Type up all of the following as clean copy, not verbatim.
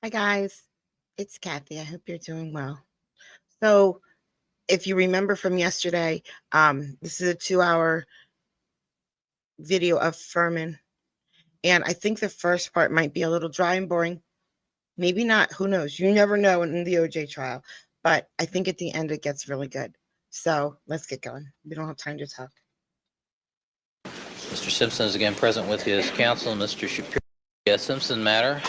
Hi, guys. It's Kathy. I hope you're doing well. So, if you remember from yesterday, this is a 2-hour video of Furman. And I think the first part might be a little dry and boring. Maybe not. Who knows? You never know in the OJ trial. But I think at the end it gets really good. So, let's get going. We don't have time to talk. Mr. Simpson is again present with his counsel. Mr. Shapiro, Simpson matter.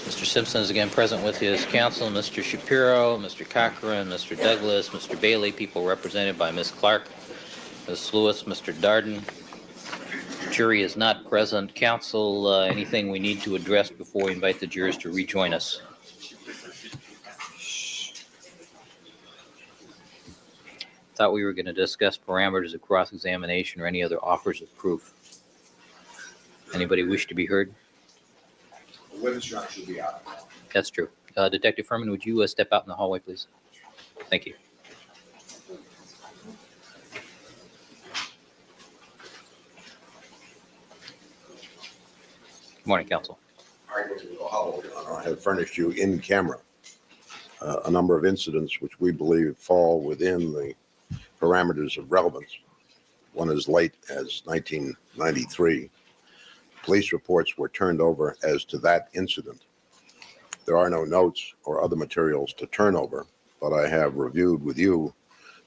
Mr. Simpson is again present with his counsel. Mr. Shapiro, Mr. Cochran, Mr. Douglas, Mr. Bailey, people represented by Ms. Clark, Ms. Lewis, Mr. Darden. Jury is not present. Counsel, anything we need to address before we invite the jurors to rejoin us? Thought we were going to discuss parameters of cross-examination or any other offers of proof. Anybody wish to be heard? The witness should be out. That's true. Detective Furman, would you step out in the hallway, please? Thank you. Good morning, counsel. I have furnished you in camera a number of incidents which we believe fall within the parameters of relevance. One as late as 1993. Police reports were turned over as to that incident. There are no notes or other materials to turn over, but I have reviewed with you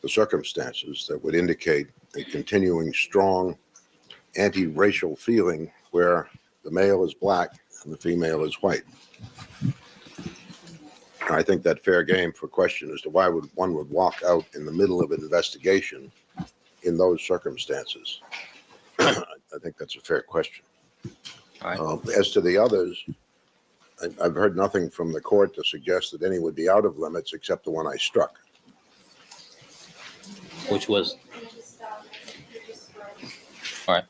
the circumstances that would indicate a continuing strong anti-racial feeling where the male is black and the female is white. I think that fair game for question as to why one would walk out in the middle of an investigation in those circumstances. I think that's a fair question. All right. As to the others, I've heard nothing from the court to suggest that any would be out of limits except the one I struck. Which was? All right.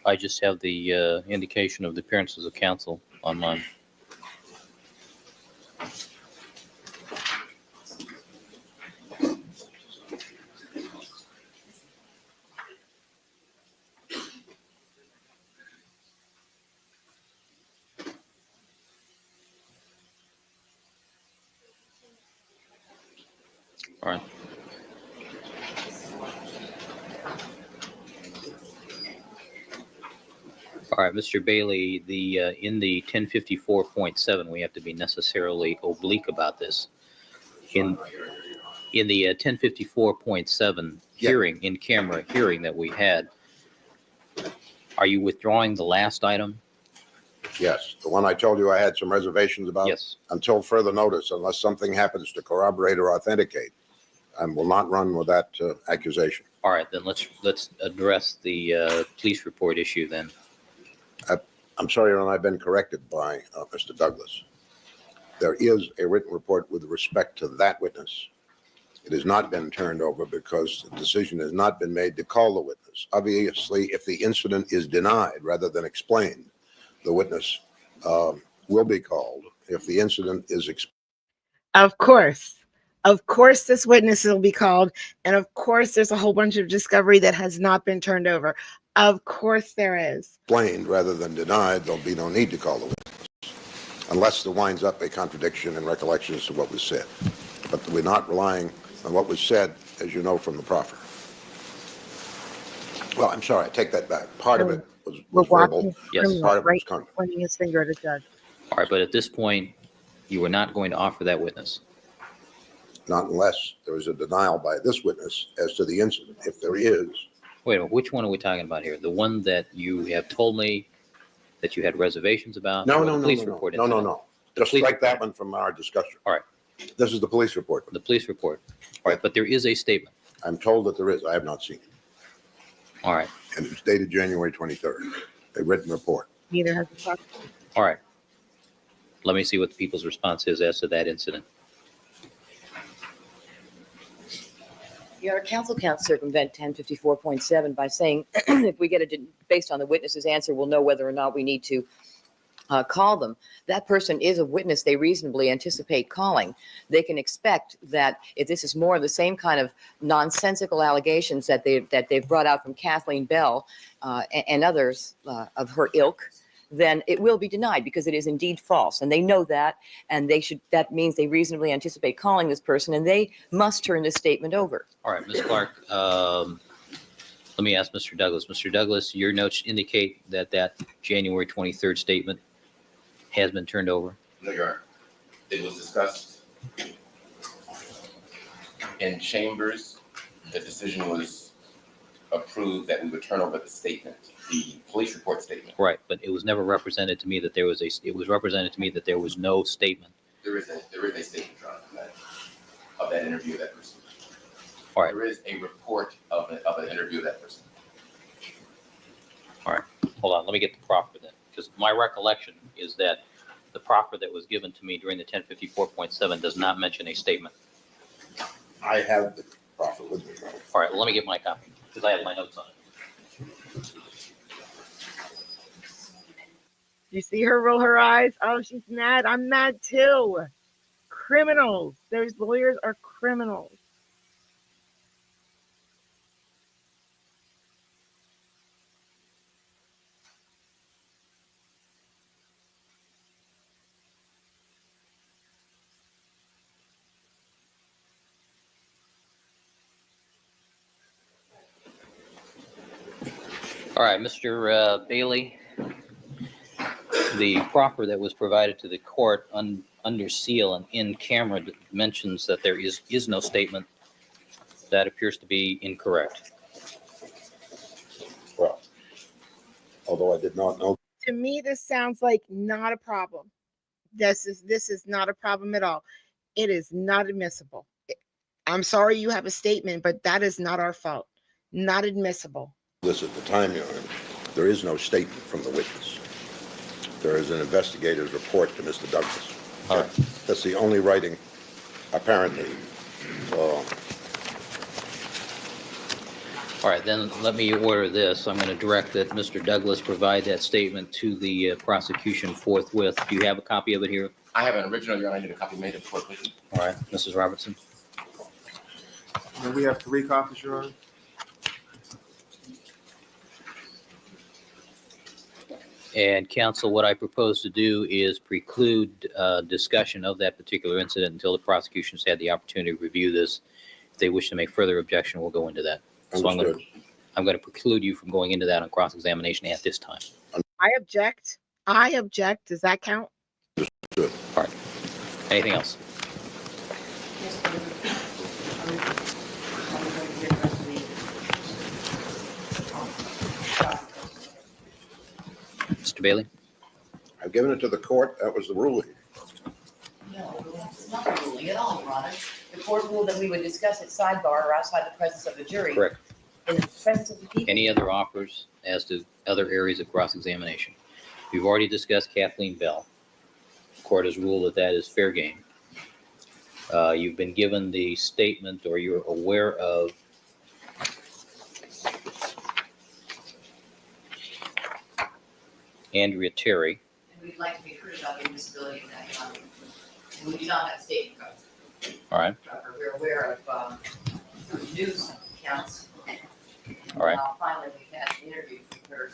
I just have the indication of the appearances of counsel on mine. All right. All right, Mr. Bailey, the in the 1054.7, we have to be necessarily oblique about this. In the 1054.7 hearing, in camera hearing that we had, are you withdrawing the last item? Yes, the one I told you I had some reservations about? Yes. Until further notice, unless something happens to corroborate or authenticate, I will not run with that accusation. All right, then let's address the police report issue then. I'm sorry, Your Honor, I've been corrected by Mr. Douglas. There is a written report with respect to that witness. It has not been turned over because the decision has not been made to call the witness. Obviously, if the incident is denied rather than explained, the witness will be called. If the incident is explained. Of course, this witness will be called. And of course, there's a whole bunch of discovery that has not been turned over. Of course there is. Explained rather than denied, there'll be no need to call the witness, unless there winds up a contradiction in recollections to what was said. But we're not relying on what was said, as you know, from the proffer. Well, I'm sorry, I take that back. Part of it was verbal. Yes. Part of it was pointing his finger at a judge. All right, but at this point, you are not going to offer that witness. Not unless there is a denial by this witness as to the incident. If there is. Wait a minute, which one are we talking about here? The one that you have told me that you had reservations about? No. Just strike that one from our discussion. All right. This is the police report. The police report. All right, but there is a statement. I'm told that there is. I have not seen it. All right. And it's dated January 23rd, a written report. Neither has the prosecutor. All right. Let me see what the people's response is as to that incident. Your counsel can't circumvent 1054.7 by saying if we get it based on the witness's answer, we'll know whether or not we need to call them, that person is a witness they reasonably anticipate calling. They can expect that if this is more of the same kind of nonsensical allegations that they've brought out from Kathleen Bell and others of her ilk, then it will be denied because it is indeed false. And they know that, and that means they reasonably anticipate calling this person, and they must turn this statement over. All right, Ms. Clark, let me ask Mr. Douglas. Mr. Douglas, your notes indicate that that January 23rd statement has been turned over. No, Your Honor. It was discussed in chambers. The decision was approved that we would turn over the statement, the police report statement. Right, but it was never represented to me that there was it was represented to me that there was no statement. There is a statement, Your Honor, of that interview of that person. All right. There is a report of an interview of that person. All right, hold on, let me get the proffer then, because my recollection is that the proffer that was given to me during the 1054.7 does not mention a statement. I have the proffer with me. All right, well, let me get my copy, because I have my notes on it. You see her roll her eyes? Oh, she's mad. I'm mad too. Criminals. Those lawyers are criminals. All right, Mr. Bailey, the proffer that was provided to the court under seal and in camera mentions that there is no statement. That appears to be incorrect. Well, although I did not know. To me, this sounds like not a problem. This is not a problem at all. It is not admissible. I'm sorry you have a statement, but that is not our fault. Not admissible. This at the time, Your Honor, there is no statement from the witness. There is an investigator's report to Mr. Douglas. All right. That's the only writing, apparently. All right, then let me order this. I'm going to direct that Mr. Douglas provide that statement to the prosecution forthwith. Do you have a copy of it here? I have an original, Your Honor. I need a copy made of court, please. All right, Mrs. Robertson. And we have 3 copies, Your Honor. And counsel, what I propose to do is preclude discussion of that particular incident until the prosecution's had the opportunity to review this. If they wish to make further objection, we'll go into that. So I'm going to preclude you from going into that on cross-examination at this time. I object. I object. Does that count? All right. Anything else? Mr. Bailey? I've given it to the court. That was the ruling. No, it's not a ruling at all, Your Honor. The court ruled that we would discuss it sidebar or outside the presence of the jury. Correct. In the presence of the people. Any other offers as to other areas of cross-examination? We've already discussed Kathleen Bell. The court has ruled that that is fair game. You've been given the statement, or you're aware of Andrea Terry. And we'd like to be heard about the admissibility of that, Your Honor. And we do not have a statement from All right, We're aware of news accounts. all right. Finally, we had an interview with her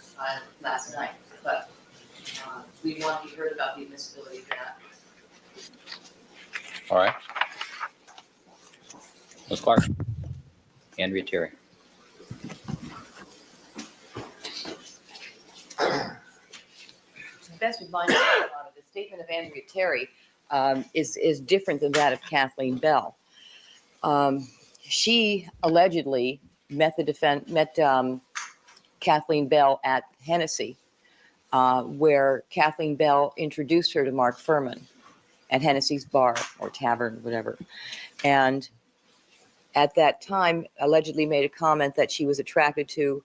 last night, but we want to be heard about the admissibility of that. All right. Ms. Clark. Andrea Terry. Best of mind, the statement of Andrea Terry is different than that of Kathleen Bell. She allegedly met Kathleen Bell at Hennessy, where Kathleen Bell introduced her to Mark Furman at Hennessy's bar or tavern, whatever. And at that time, allegedly made a comment that she was attracted to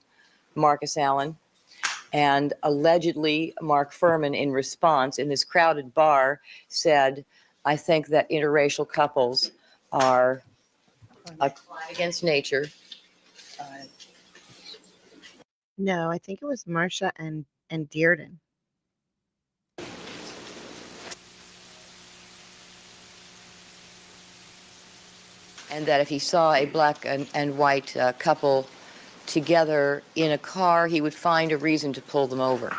Marcus Allen. And allegedly, Mark Furman, in response, in this crowded bar, said, I think that interracial couples are a crime against nature. No, I think it was Marcia and Dearden. and that if he saw a black and white couple together in a car, he would find a reason to pull them over.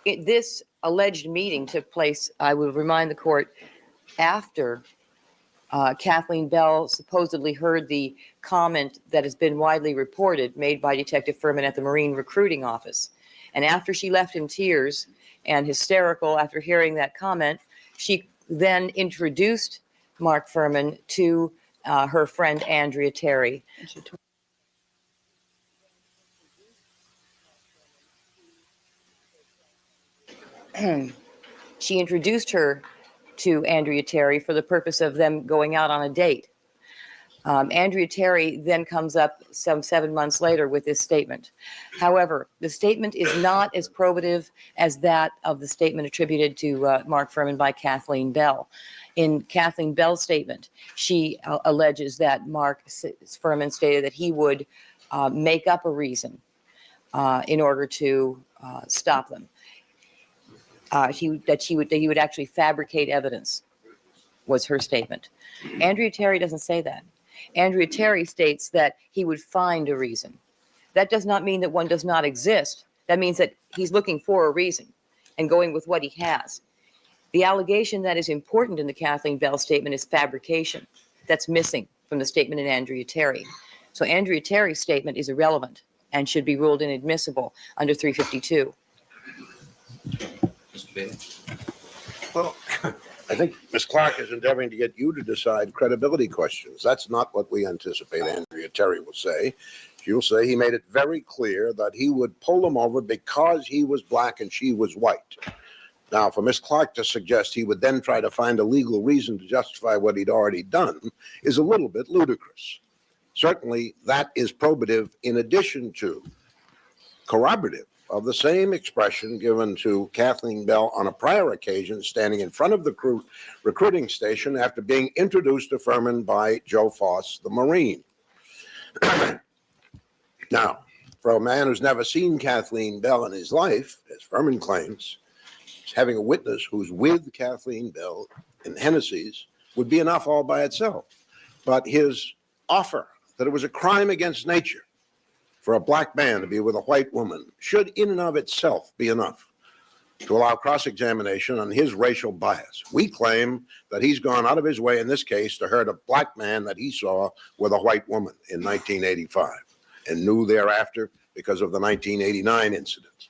This alleged meeting took place, I would remind the court, after Kathleen Bell supposedly heard the comment that has been widely reported made by Detective Furman at the Marine Recruiting Office. And after she left in tears and hysterical after hearing that comment, she then introduced Mark Furman to her friend Andrea Terry. She introduced her to Andrea Terry for the purpose of them going out on a date. Andrea Terry then comes up some 7 months later with this statement. However, the statement is not as probative as that of the statement attributed to Mark Furman by Kathleen Bell. In Kathleen Bell's statement, she alleges that Mark Furman stated that he would make up a reason in order to stop them. He would actually fabricate evidence, was her statement. Andrea Terry doesn't say that. Andrea Terry states that he would find a reason. That does not mean that one does not exist. That means that he's looking for a reason and going with what he has. The allegation that is important in the Kathleen Bell statement is fabrication. That's missing from the statement in Andrea Terry. So Andrea Terry's statement is irrelevant and should be ruled inadmissible under 352. Mr. Bailey? Well, I think Ms. Clark is endeavoring to get you to decide credibility questions. That's not what we anticipate Andrea Terry will say. She'll say he made it very clear that he would pull him over because he was black and she was white. Now, for Ms. Clark to suggest he would then try to find a legal reason to justify what he'd already done is a little bit ludicrous. Certainly, that is probative in addition to corroborative of the same expression given to Kathleen Bell on a prior occasion, standing in front of the recruiting station after being introduced to Furman by Joe Foss, the Marine. Now, for a man who's never seen Kathleen Bell in his life, as Furman claims, having a witness who's with Kathleen Bell in Hennessy's would be enough all by itself. But his offer that it was a crime against nature for a black man to be with a white woman should in and of itself be enough to allow cross-examination on his racial bias. We claim that he's gone out of his way in this case to hurt a black man that he saw with a white woman in 1985 and knew thereafter because of the 1989 incident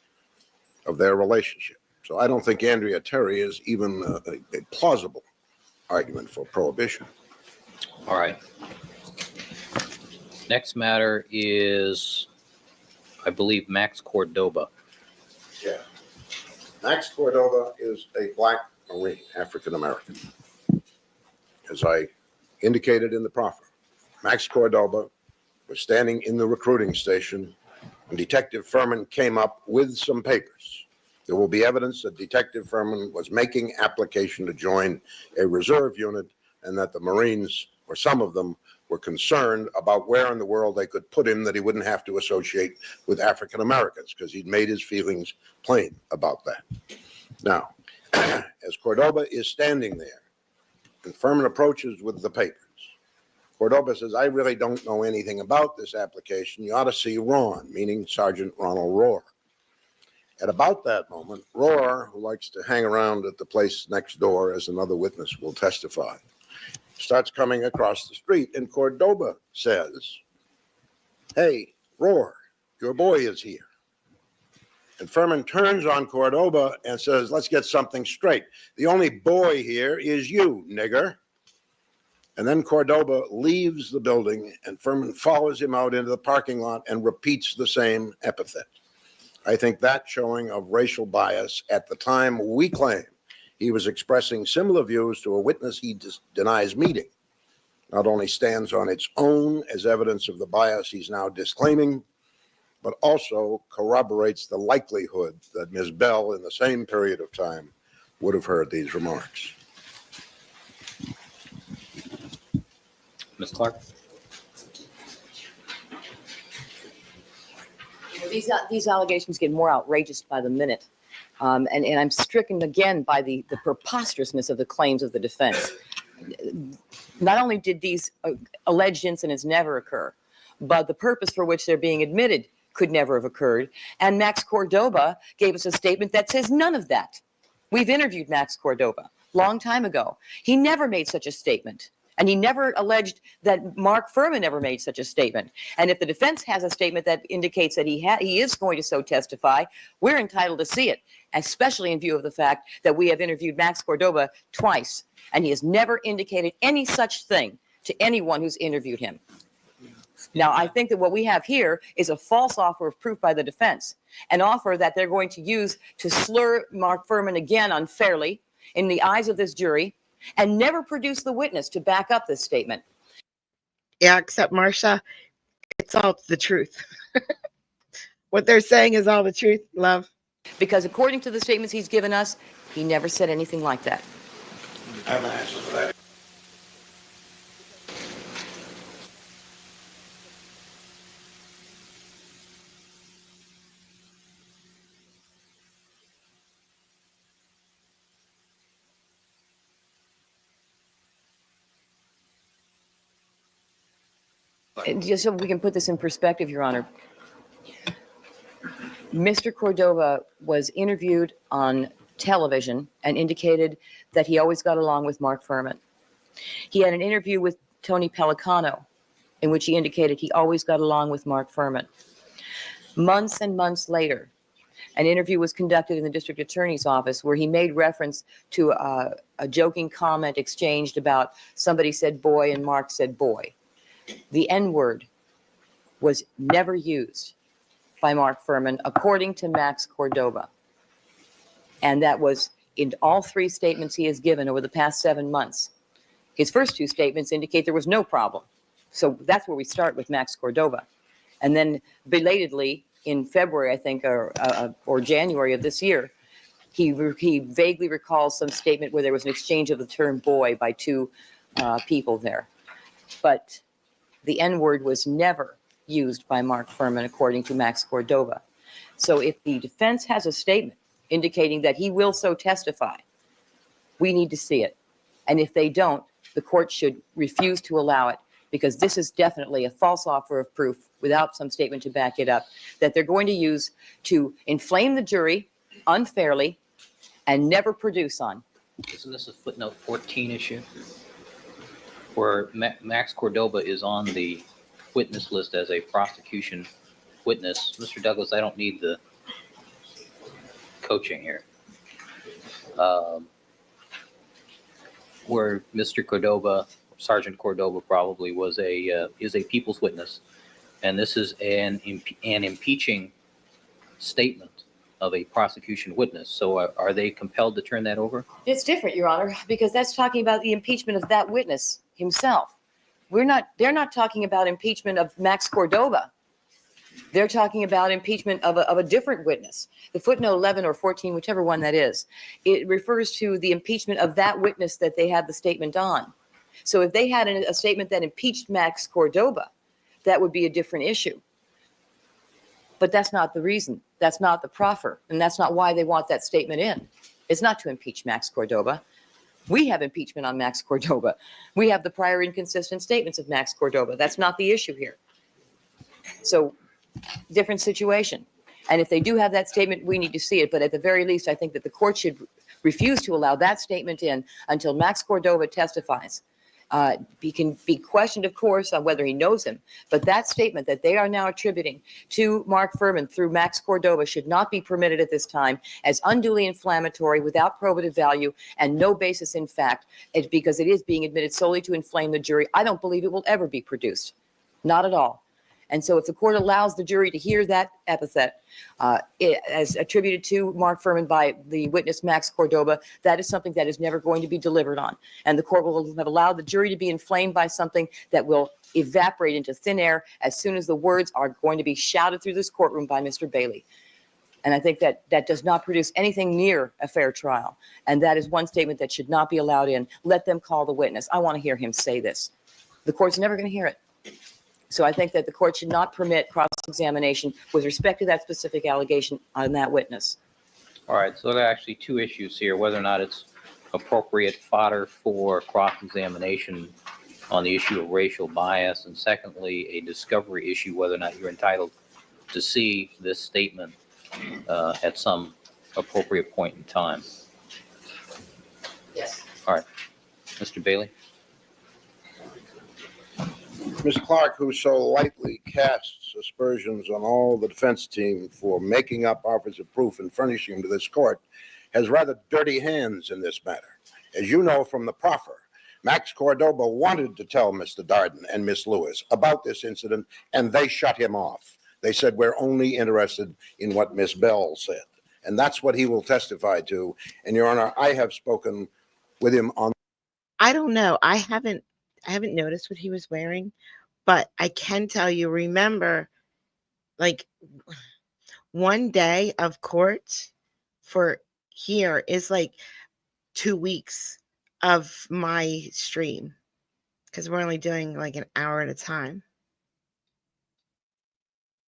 of their relationship. So I don't think Andrea Terry is even a plausible argument for prohibition. All right. Next matter is, I believe, Max Cordoba. Yeah. Max Cordoba is a black Marine, African American. As I indicated in the proffer, Max Cordoba was standing in the recruiting station when Detective Furman came up with some papers. There will be evidence that Detective Furman was making application to join a reserve unit and that the Marines, or some of them, were concerned about where in the world they could put him that he wouldn't have to associate with African Americans because he'd made his feelings plain about that. Now, as Cordoba is standing there and Furman approaches with the papers, Cordoba says, I really don't know anything about this application. You ought to see Ron, meaning Sergeant Ronald Rohr. At about that moment, Rohr, who likes to hang around at the place next door, as another witness will testify, starts coming across the street, and Cordoba says, hey, Rohr, your boy is here. And Furman turns on Cordoba and says, let's get something straight. The only boy here is you, nigger. And then Cordoba leaves the building, and Furman follows him out into the parking lot and repeats the same epithet. I think that showing of racial bias at the time we claim he was expressing similar views to a witness he denies meeting not only stands on its own as evidence of the bias he's now disclaiming, but also corroborates the likelihood that Ms. Bell in the same period of time would have heard these remarks. Ms. Clark? These allegations get more outrageous by the minute. And I'm stricken again by the preposterousness of the claims of the defense. Not only did these alleged incidents never occur, but the purpose for which they're being admitted could never have occurred. And Max Cordova gave us a statement that says none of that. We've interviewed Max Cordova long time ago. He never made such a statement. And he never alleged that Mark Furman ever made such a statement. And if the defense has a statement that indicates that he is going to so testify, we're entitled to see it, especially in view of the fact that we have interviewed Max Cordova twice, and he has never indicated any such thing to anyone who's interviewed him. Now, I think that what we have here is a false offer of proof by the defense, an offer that they're going to use to slur Mark Furman again unfairly in the eyes of this jury, and never produce the witness to back up this statement. Yeah, except Marsha, it's all the truth. What they're saying is all the truth, love. Because according to the statements he's given us, he never said anything like that. I have an answer for that. Just so we can put this in perspective, Your Honor, Mr. Cordova was interviewed on television and indicated that he always got along with Mark Furman. He had an interview with Tony Pellicano in which he indicated he always got along with Mark Furman. Months and months later, an interview was conducted in the district attorney's office where he made reference to a joking comment exchanged about somebody said boy and Mark said boy. The N-word was never used by Mark Furman, according to Max Cordova. And that was in all three statements he has given over the past 7 months. His first two statements indicate there was no problem. So that's where we start with Max Cordova. And then belatedly, in February, I think, or January of this year, he vaguely recalls some statement where there was an exchange of the term boy by two people there. But the N-word was never used by Mark Furman, according to Max Cordova. So if the defense has a statement indicating that he will so testify, we need to see it. And if they don't, the court should refuse to allow it, because this is definitely a false offer of proof without some statement to back it up that they're going to use to inflame the jury unfairly and never produce on. Isn't this a footnote 14 issue? Where Max Cordova is on the witness list as a prosecution witness. Mr. Douglas, I don't need the coaching here. Where Mr. Cordova, Sergeant Cordova probably is a people's witness. And this is an impeaching statement of a prosecution witness. So are they compelled to turn that over? It's different, Your Honor, because that's talking about the impeachment of that witness himself. They're not talking about impeachment of Max Cordova. They're talking about impeachment of a different witness. The footnote 11 or 14, whichever one that is, it refers to the impeachment of that witness that they had the statement on. So if they had a statement that impeached Max Cordova, that would be a different issue. But that's not the reason. That's not the proffer. And that's not why they want that statement in. It's not to impeach Max Cordova. We have impeachment on Max Cordova. We have the prior inconsistent statements of Max Cordova. That's not the issue here. So, different situation. And if they do have that statement, we need to see it. But at the very least, I think that the court should refuse to allow that statement in until Max Cordova testifies. He can be questioned, of course, on whether he knows him. But that statement that they are now attributing to Mark Furman through Max Cordova should not be permitted at this time as unduly inflammatory, without probative value, and no basis in fact, because it is being admitted solely to inflame the jury. I don't believe it will ever be produced. Not at all. And so if the court allows the jury to hear that epithet as attributed to Mark Furman by the witness Max Cordova, that is something that is never going to be delivered on. And the court will have allowed the jury to be inflamed by something that will evaporate into thin air as soon as the words are going to be shouted through this courtroom by Mr. Bailey. And I think that that does not produce anything near a fair trial. And that is one statement that should not be allowed in. Let them call the witness. I want to hear him say this. The court's never going to hear it. So I think that the court should not permit cross-examination with respect to that specific allegation on that witness. All right, so there are actually two issues here, whether or not it's appropriate fodder for cross-examination on the issue of racial bias, and secondly, a discovery issue, whether or not you're entitled to see this statement at some appropriate point in time. Yes. All right, Mr. Bailey? Ms. Clark, who so lightly casts aspersions on all the defense team for making up offers of proof and furnishing them to this court, has rather dirty hands in this matter. As you know from the proffer, Max Cordoba wanted to tell Mr. Darden and Miss Lewis about this incident, and they shut him off. They said, we're only interested in what Miss Bell said. And that's what he will testify to. And Your Honor, I have spoken with him on. I don't know. I haven't noticed what he was wearing, but I can tell you, remember, like, one day of court for here is like 2 weeks of my stream, because we're only doing like an hour at a time.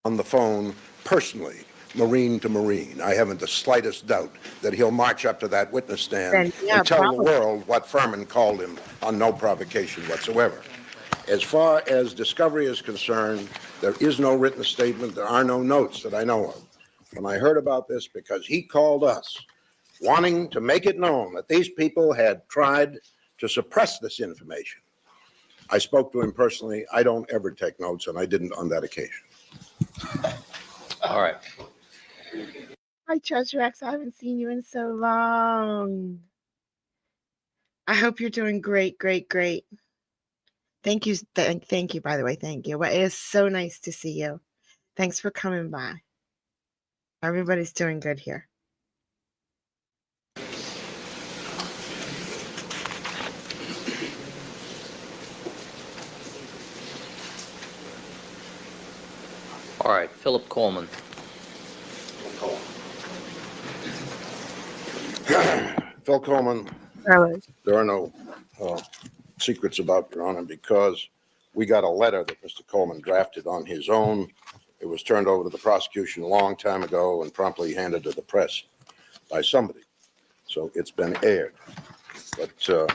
On the phone personally, Marine to Marine. I haven't the slightest doubt that he'll march up to that witness stand Then, yeah, and tell probably. the world what Furman called him on no provocation whatsoever. As far as discovery is concerned, there is no written statement. There are no notes that I know of. When I heard about this, because he called us wanting to make it known that these people had tried to suppress this information, I spoke to him personally. I don't ever take notes, and I didn't on that occasion. All right. Hi, Treasure X. I haven't seen you in so long. I hope you're doing great, great, great. Thank you. Thank you, by the way. Thank you. Well, it is so nice to see you. Thanks for coming by. Everybody's doing good here. All right, Philip Coleman. Phil Coleman, Carlos. there are no secrets about Your Honor, because we got a letter that Mr. Coleman drafted on his own. It was turned over to the prosecution a long time ago and promptly handed to the press by somebody. So it's been aired. But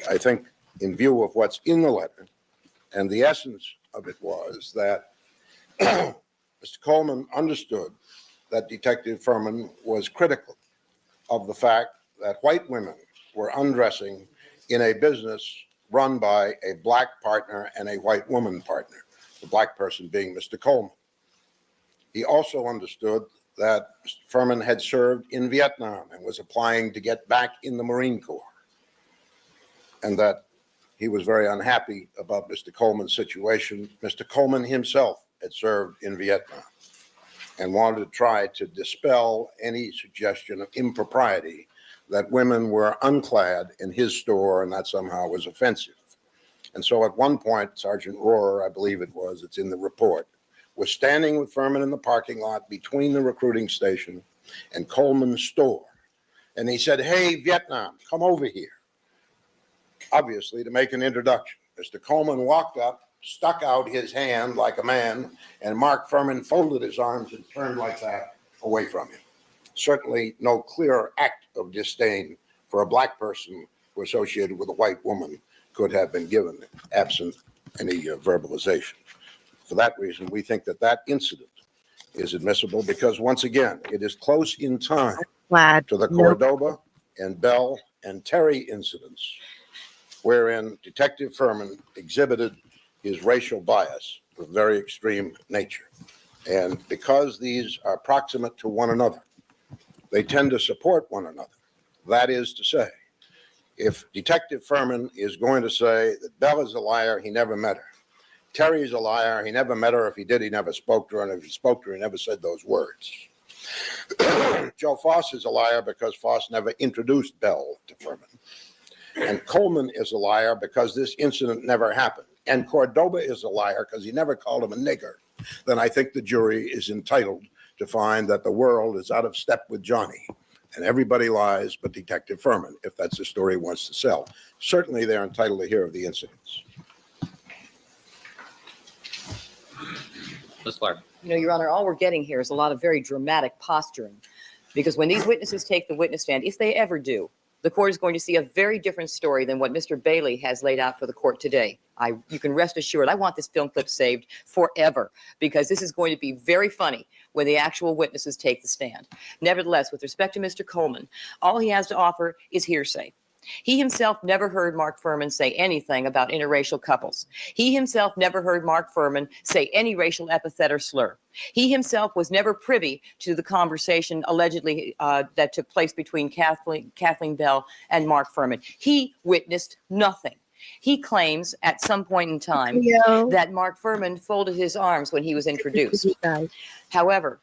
I think in view of what's in the letter, and the essence of it was that Mr. Coleman understood that Detective Furman was critical of the fact that white women were undressing in a business run by a black partner and a white woman partner, the black person being Mr. Coleman. He also understood that Mr. Furman had served in Vietnam and was applying to get back in the Marine Corps, and that he was very unhappy about Mr. Coleman's situation. Mr. Coleman himself had served in Vietnam and wanted to try to dispel any suggestion of impropriety that women were unclad in his store, and that somehow was offensive. And so at one point, Sergeant Rohrer, I believe it was, it's in the report, was standing with Furman in the parking lot between the recruiting station and Coleman's store. And he said, "Hey, Vietnam, come over here," obviously to make an introduction. Mr. Coleman walked up, stuck out his hand like a man, and Mark Furman folded his arms and turned like that away from him. Certainly no clearer act of disdain for a black person who associated with a white woman could have been given, absent any verbalization. For that reason, we think that that incident is admissible because, once again, it is close in time Glad. to the Nope. Cordoba and Bell and Terry incidents, wherein Detective Furman exhibited his racial bias of very extreme nature. And because these are proximate to one another, they tend to support one another. That is to say, if Detective Furman is going to say that Bell is a liar, he never met her. Terry's a liar, he never met her. If he did, he never spoke to her. And if he spoke to her, he never said those words. Joe Foss is a liar because Foss never introduced Bell to Furman. And Coleman is a liar because this incident never happened. And Cordoba is a liar because he never called him a nigger. Then I think the jury is entitled to find that the world is out of step with Johnny. And everybody lies but Detective Furman, if that's the story he wants to sell. Certainly they're entitled to hear of the incidents. Ms. Clark. Your Honor, all we're getting here is a lot of very dramatic posturing. Because when these witnesses take the witness stand, if they ever do, the court is going to see a very different story than what Mr. Bailey has laid out for the court today. You can rest assured, I want this film clip saved forever, because this is going to be very funny when the actual witnesses take the stand. Nevertheless, with respect to Mr. Coleman, all he has to offer is hearsay. He himself never heard Mark Furman say anything about interracial couples. He himself never heard Mark Furman say any racial epithet or slur. He himself was never privy to the conversation allegedly that took place between Kathleen Bell and Mark Furman. He witnessed nothing. He claims at some point in time that Mark Furman folded his arms when he was introduced. However,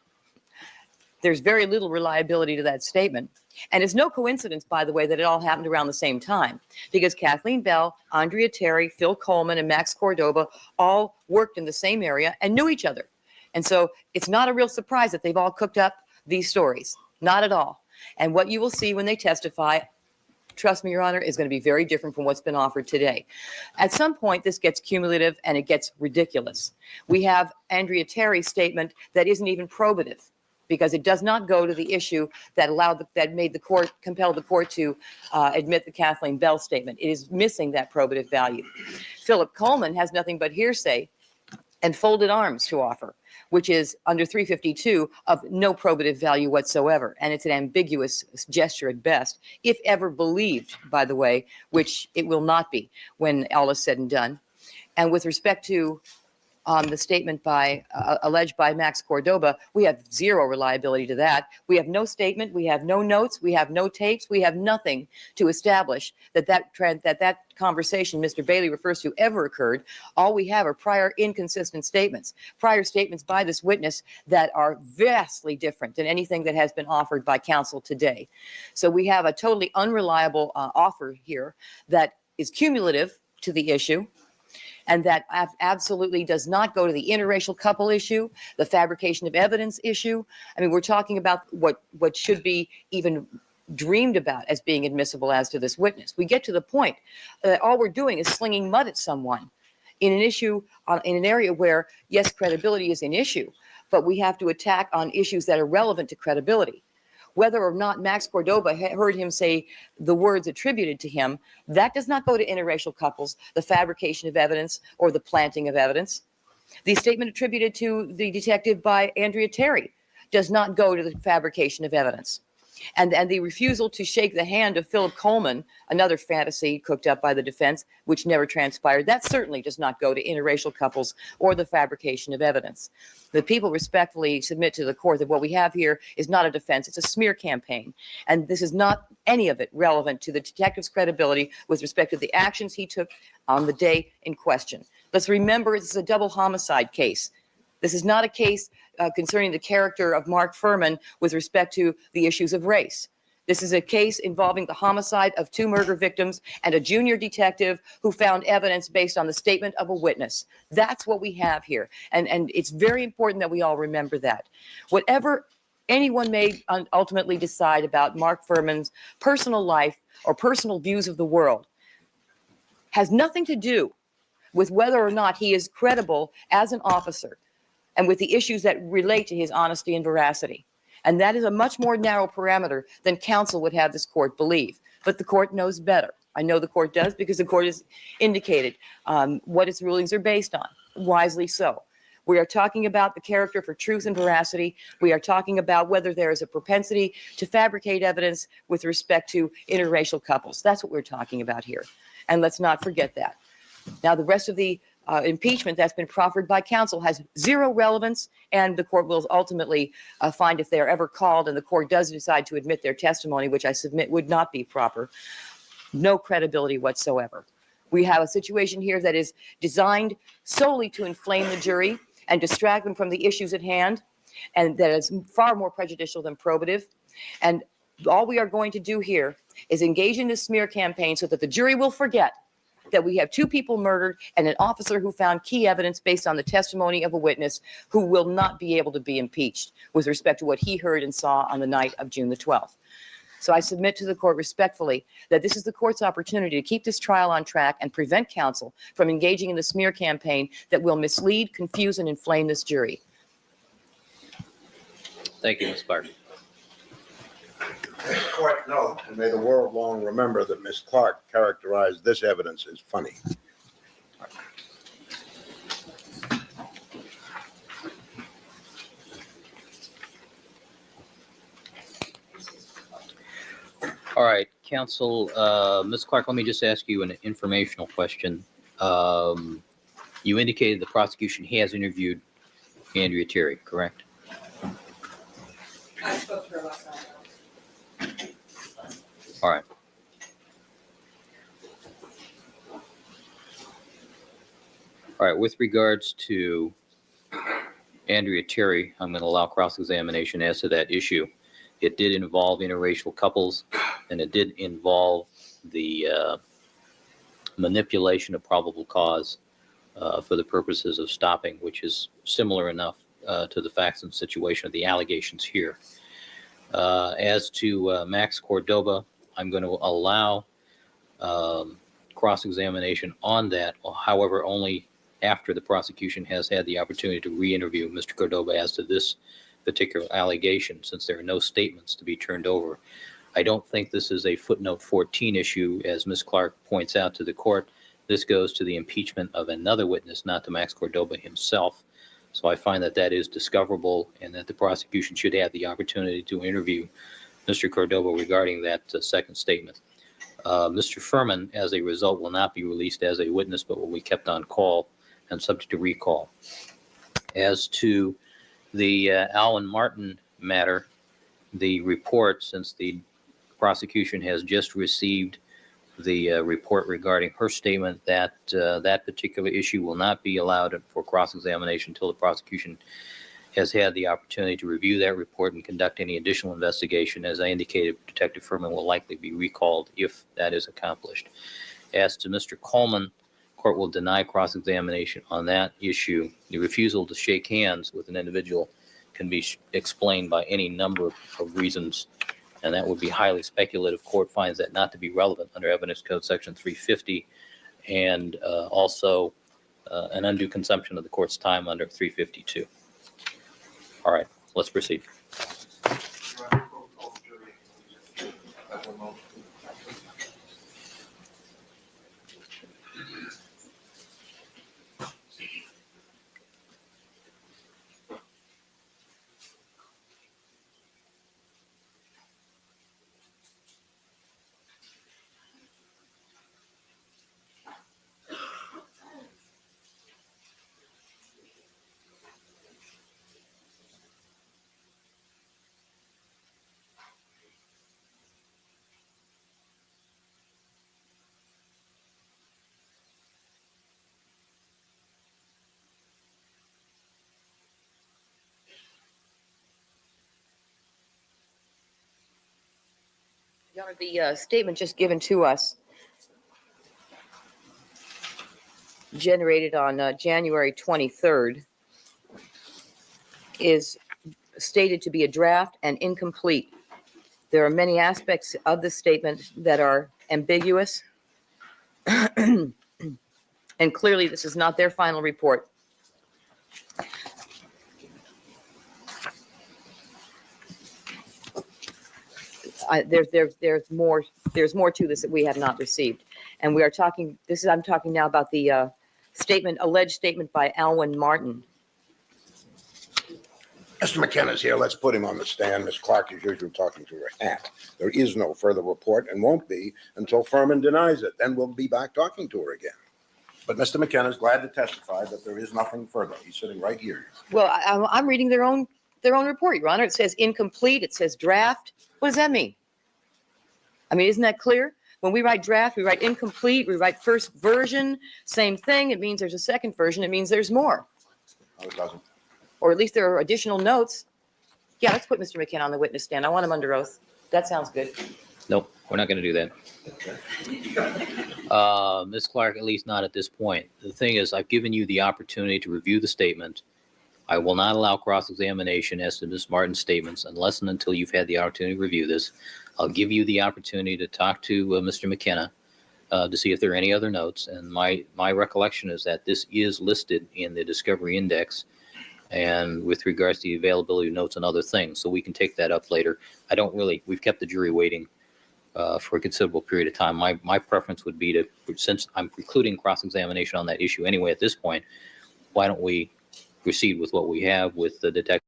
there's very little reliability to that statement. And it's no coincidence, by the way, that it all happened around the same time, because Kathleen Bell, Andrea Terry, Phil Coleman, and Max Cordova all worked in the same area and knew each other. And so it's not a real surprise that they've all cooked up these stories. Not at all. And what you will see when they testify, trust me, Your Honor, is going to be very different from what's been offered today. At some point, this gets cumulative and it gets ridiculous. We have Andrea Terry's statement that isn't even probative, because it does not go to the issue that compelled the court to admit the Kathleen Bell statement. It is missing that probative value. Philip Coleman has nothing but hearsay and folded arms to offer, which is under 352 of no probative value whatsoever. And it's an ambiguous gesture at best, if ever believed, by the way, which it will not be when all is said and done. And with respect to the statement alleged by Max Cordova, we have zero reliability to that. We have no statement, we have no notes, we have no tapes, we have nothing to establish that conversation Mr. Bailey refers to ever occurred. All we have are prior inconsistent statements, prior statements by this witness that are vastly different than anything that has been offered by counsel today. So we have a totally unreliable offer here that is cumulative to the issue, and that absolutely does not go to the interracial couple issue, the fabrication of evidence issue. I mean, we're talking about what should be even dreamed about as being admissible as to this witness. We get to the point that all we're doing is slinging mud at someone in an issue, in an area where, yes, credibility is an issue, but we have to attack on issues that are relevant to credibility. Whether or not Max Cordova heard him say the words attributed to him, that does not go to interracial couples, the fabrication of evidence, or the planting of evidence. The statement attributed to the detective by Andrea Terry does not go to the fabrication of evidence. And the refusal to shake the hand of Philip Coleman, another fantasy cooked up by the defense, which never transpired, that certainly does not go to interracial couples or the fabrication of evidence. The people respectfully submit to the court that what we have here is not a defense, it's a smear campaign. And this is not any of it relevant to the detective's credibility with respect to the actions he took on the day in question. Let's remember, this is a double homicide case. This is not a case concerning the character of Mark Furman with respect to the issues of race. This is a case involving the homicide of 2 murder victims and a junior detective who found evidence based on the statement of a witness. That's what we have here. And it's very important that we all remember that. Whatever anyone may ultimately decide about Mark Furman's personal life or personal views of the world has nothing to do with whether or not he is credible as an officer and with the issues that relate to his honesty and veracity. And that is a much more narrow parameter than counsel would have this court believe. But the court knows better. I know the court does, because the court has indicated what its rulings are based on, wisely so. We are talking about the character for truth and veracity. We are talking about whether there is a propensity to fabricate evidence with respect to interracial couples. That's what we're talking about here. And let's not forget that. Now, the rest of the impeachment that's been proffered by counsel has zero relevance, and the court will ultimately find, if they are ever called and the court does decide to admit their testimony, which I submit would not be proper, no credibility whatsoever. We have a situation here that is designed solely to inflame the jury and distract them from the issues at hand, and that is far more prejudicial than probative. And all we are going to do here is engage in this smear campaign so that the jury will forget that we have 2 people murdered and an officer who found key evidence based on the testimony of a witness who will not be able to be impeached with respect to what he heard and saw on the night of June the 12th. So I submit to the court respectfully that this is the court's opportunity to keep this trial on track and prevent counsel from engaging in the smear campaign that will mislead, confuse, and inflame this jury. Thank you, Ms. Clark. Court, no, and may the world long remember that Miss Clark characterized this evidence as funny. All right, counsel, Ms. Clark, let me just ask you an informational question. You indicated the prosecution has interviewed Andrea Terry, correct? I spoke to her last night. All right. All right, with regards to Andrea Terry, I'm going to allow cross-examination as to that issue. It did involve interracial couples, and it did involve the manipulation of probable cause for the purposes of stopping, which is similar enough to the facts and situation of the allegations here. As to Max Cordoba, I'm going to allow cross-examination on that, however, only after the prosecution has had the opportunity to re-interview Mr. Cordoba as to this particular allegation, since there are no statements to be turned over. I don't think this is a footnote 14 issue, as Ms. Clark points out to the court. This goes to the impeachment of another witness, not to Max Cordoba himself. So I find that that is discoverable and that the prosecution should have the opportunity to interview Mr. Cordoba regarding that second statement. Mr. Furman, as a result, will not be released as a witness, but will be kept on call and subject to recall. As to the Alwyn Martin matter, the report, since the prosecution has just received the report regarding her statement, that that particular issue will not be allowed for cross-examination until the prosecution has had the opportunity to review that report and conduct any additional investigation. As I indicated, Detective Furman will likely be recalled if that is accomplished. As to Mr. Coleman, court will deny cross-examination on that issue. The refusal to shake hands with an individual can be explained by any number of reasons, and that would be highly speculative. Court finds that not to be relevant under Evidence Code Section 350, and also an undue consumption of the court's time under 352. All right, let's proceed. Your Honor, the statement just given to us, generated on January 23rd, is stated to be a draft and incomplete. There are many aspects of the statement that are ambiguous, and clearly this is not their final report. There's more to this that we have not received, and we are talking. I'm talking now about the alleged statement by Alwyn Martin. Mr. McKenna's here. Let's put him on the stand. Miss Clark is usually talking to her hat. There is no further report and won't be until Furman denies it. Then we'll be back talking to her again. But Mr. McKenna is glad to testify that there is nothing further. He's sitting right here. Well, I'm reading their own report, Your Honor. It says incomplete. It says draft. What does that mean? I mean, isn't that clear? When we write draft, we write incomplete. We write first version. Same thing. It means there's a second version. It means there's more. No, it doesn't. Or at least there are additional notes. Yeah, let's put Mr. McKenna on the witness stand. I want him under oath. That sounds good. Nope, we're not going to do that. Ms. Clark, at least not at this point. The thing is, I've given you the opportunity to review the statement. I will not allow cross-examination as to Ms. Martin's statements unless and until you've had the opportunity to review this. I'll give you the opportunity to talk to Mr. McKenna to see if there are any other notes. And my recollection is that this is listed in the discovery index and with regards to the availability of notes and other things. So we can take that up later. We've kept the jury waiting for a considerable period of time. My preference would be to, since I'm precluding cross-examination on that issue anyway at this point, why don't we proceed with what we have with the detective?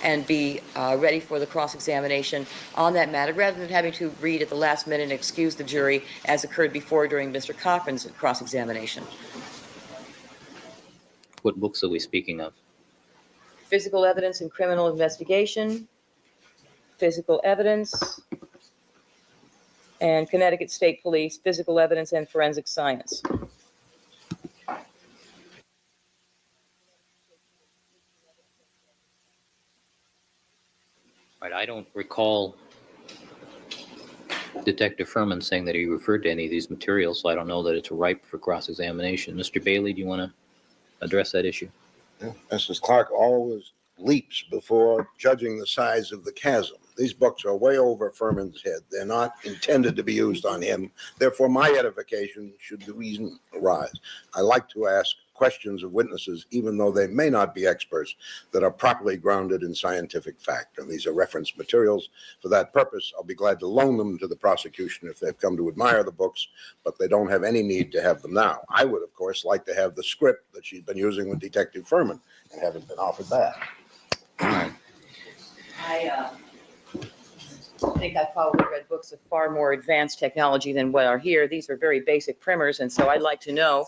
and be ready for the cross-examination on that matter, rather than having to read at the last minute and excuse the jury as occurred before during Mr. Cochran's cross-examination. What books are we speaking of? Physical evidence and criminal investigation, physical evidence, and Connecticut State Police, physical evidence and forensic science. Right, I don't recall Detective Furman saying that he referred to any of these materials, so I don't know that it's ripe for cross-examination. Mr. Bailey, do you want to address that issue? Mrs. Clark always leaps before judging the size of the chasm. These books are way over Furman's head. They're not intended to be used on him. Therefore, my edification should the reason arise. I like to ask questions of witnesses, even though they may not be experts, that are properly grounded in scientific fact. And these are reference materials. For that purpose, I'll be glad to loan them to the prosecution if they've come to admire the books, but they don't have any need to have them now. I would, of course, like to have the script that she's been using with Detective Furman and haven't been offered that. I think I've probably read books of far more advanced technology than what are here. These are very basic primers, and so I'd like to know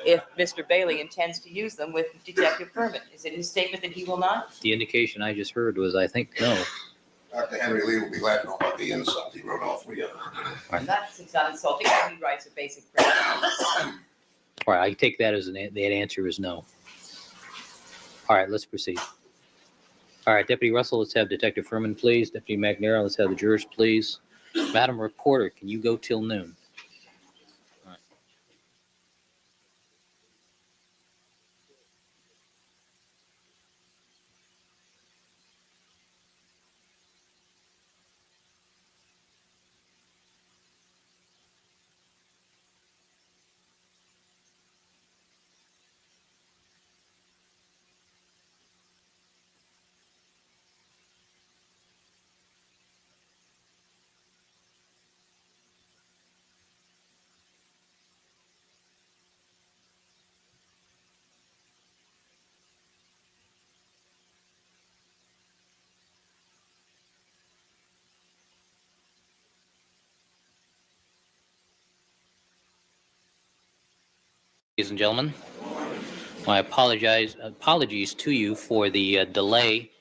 if Mr. Bailey intends to use them with Detective Furman. Is it his statement that he will not? The indication I just heard was, I think, no. Dr. Henry Lee will be glad to know about the insult. He wrote all three of them. It's not insulting. He writes a basic primer. All right, I take that as that answer is no. All right, let's proceed. All right, Deputy Russell, let's have Detective Furman, please. Deputy McNair, let's have the jurors, please. Madam Reporter, can you go till noon? All right. Ladies and gentlemen, my apologies to you for the delay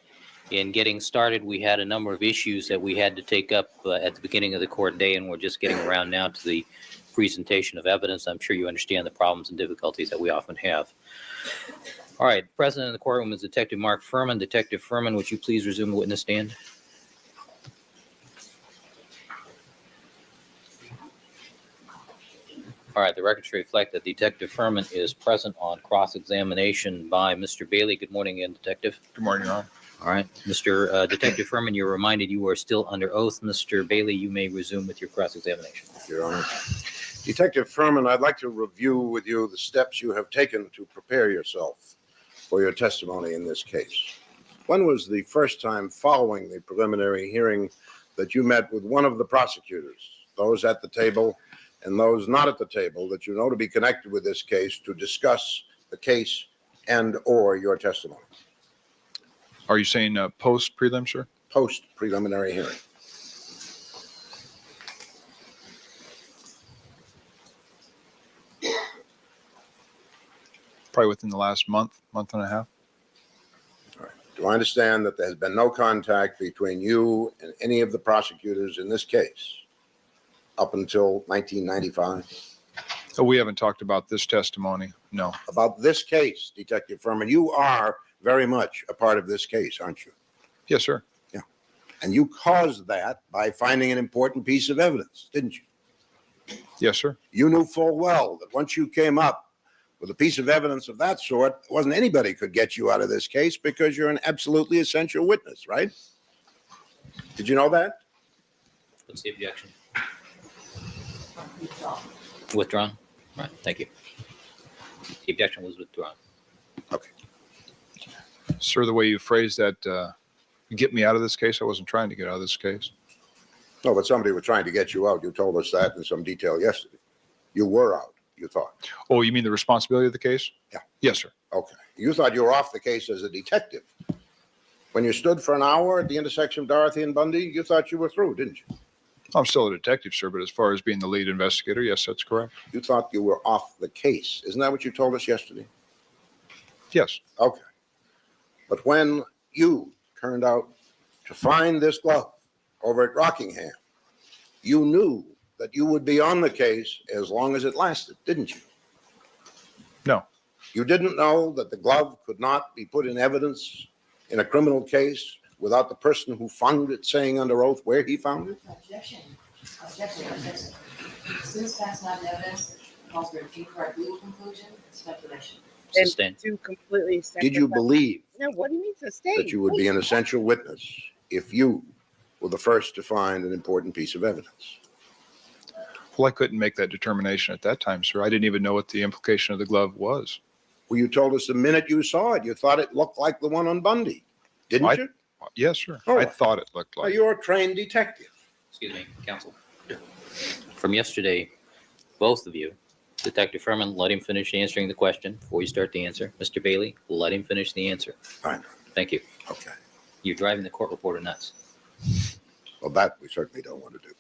in getting started. We had a number of issues that we had to take up at the beginning of the court day, and we're just getting around now to the presentation of evidence. I'm sure you understand the problems and difficulties that we often have. All right, present in the courtroom is Detective Mark Furman. Detective Furman, would you please resume the witness stand? All right, the record should reflect that Detective Furman is present on cross-examination by Mr. Bailey. Good morning again, Detective. Good morning, Your Honor. All right, Mr. Detective Furman, you're reminded you are still under oath. Mr. Bailey, you may resume with your cross-examination. Your Honor. Detective Furman, I'd like to review with you the steps you have taken to prepare yourself for your testimony in this case. When was the first time following the preliminary hearing that you met with one of the prosecutors, those at the table and those not at the table that you know to be connected with this case, to discuss the case and or your testimony? Are you saying post prelim, sir? Post preliminary hearing. Probably within the last month and a half. Do I understand that there has been no contact between you and any of the prosecutors in this case up until 1995? So we haven't talked about this testimony. No. About this case, Detective Furman, you are very much a part of this case, aren't you? Yes, sir. And you caused that by finding an important piece of evidence, didn't you? Yes, sir. You knew full well that once you came up with a piece of evidence of that sort, wasn't anybody could get you out of this case because you're an absolutely essential witness, right? Did you know that? What's the objection? Withdrawn? Right, thank you. The objection was withdrawn. Sir, the way you phrased that, get me out of this case, I wasn't trying to get out of this case. No, but somebody was trying to get you out. You told us that in some detail yesterday. You were out, you thought. Oh, you mean the responsibility of the case? Yeah. Yes, sir. Okay. You thought you were off the case as a detective. When you stood for an hour at the intersection of Dorothy and Bundy, you thought you were through, didn't you? I'm still a detective, sir, but as far as being the lead investigator, yes, that's correct. You thought you were off the case. Isn't that what you told us yesterday? Yes. Okay. But when you turned out to find this glove over at Rockingham, you knew that you would be on the case as long as it lasted, didn't you? No. You didn't know that the glove could not be put in evidence in a criminal case without the person who found it saying under oath where he found it? Objection. Objection. Since that's not evidence, calls for an incorrect legal conclusion, speculation. And Sustained. two completely separate. Did you believe No, what do you mean sustain? that you would be an essential witness if you were the first to find an important piece of evidence? Well, I couldn't make that determination at that time, sir. I didn't even know what the implication of the glove was. Well, you told us the minute you saw it, you thought it looked like the one on Bundy, didn't you? Yes, sir. Oh. I thought it looked Well, like. you're a trained detective. Excuse me, counsel. From yesterday, both of you, Detective Furman, let him finish answering the question before you start the answer. Mr. Bailey, let him finish the answer. Fine. Thank you. Okay. You're driving the court reporter nuts. Well, that we certainly don't want to do.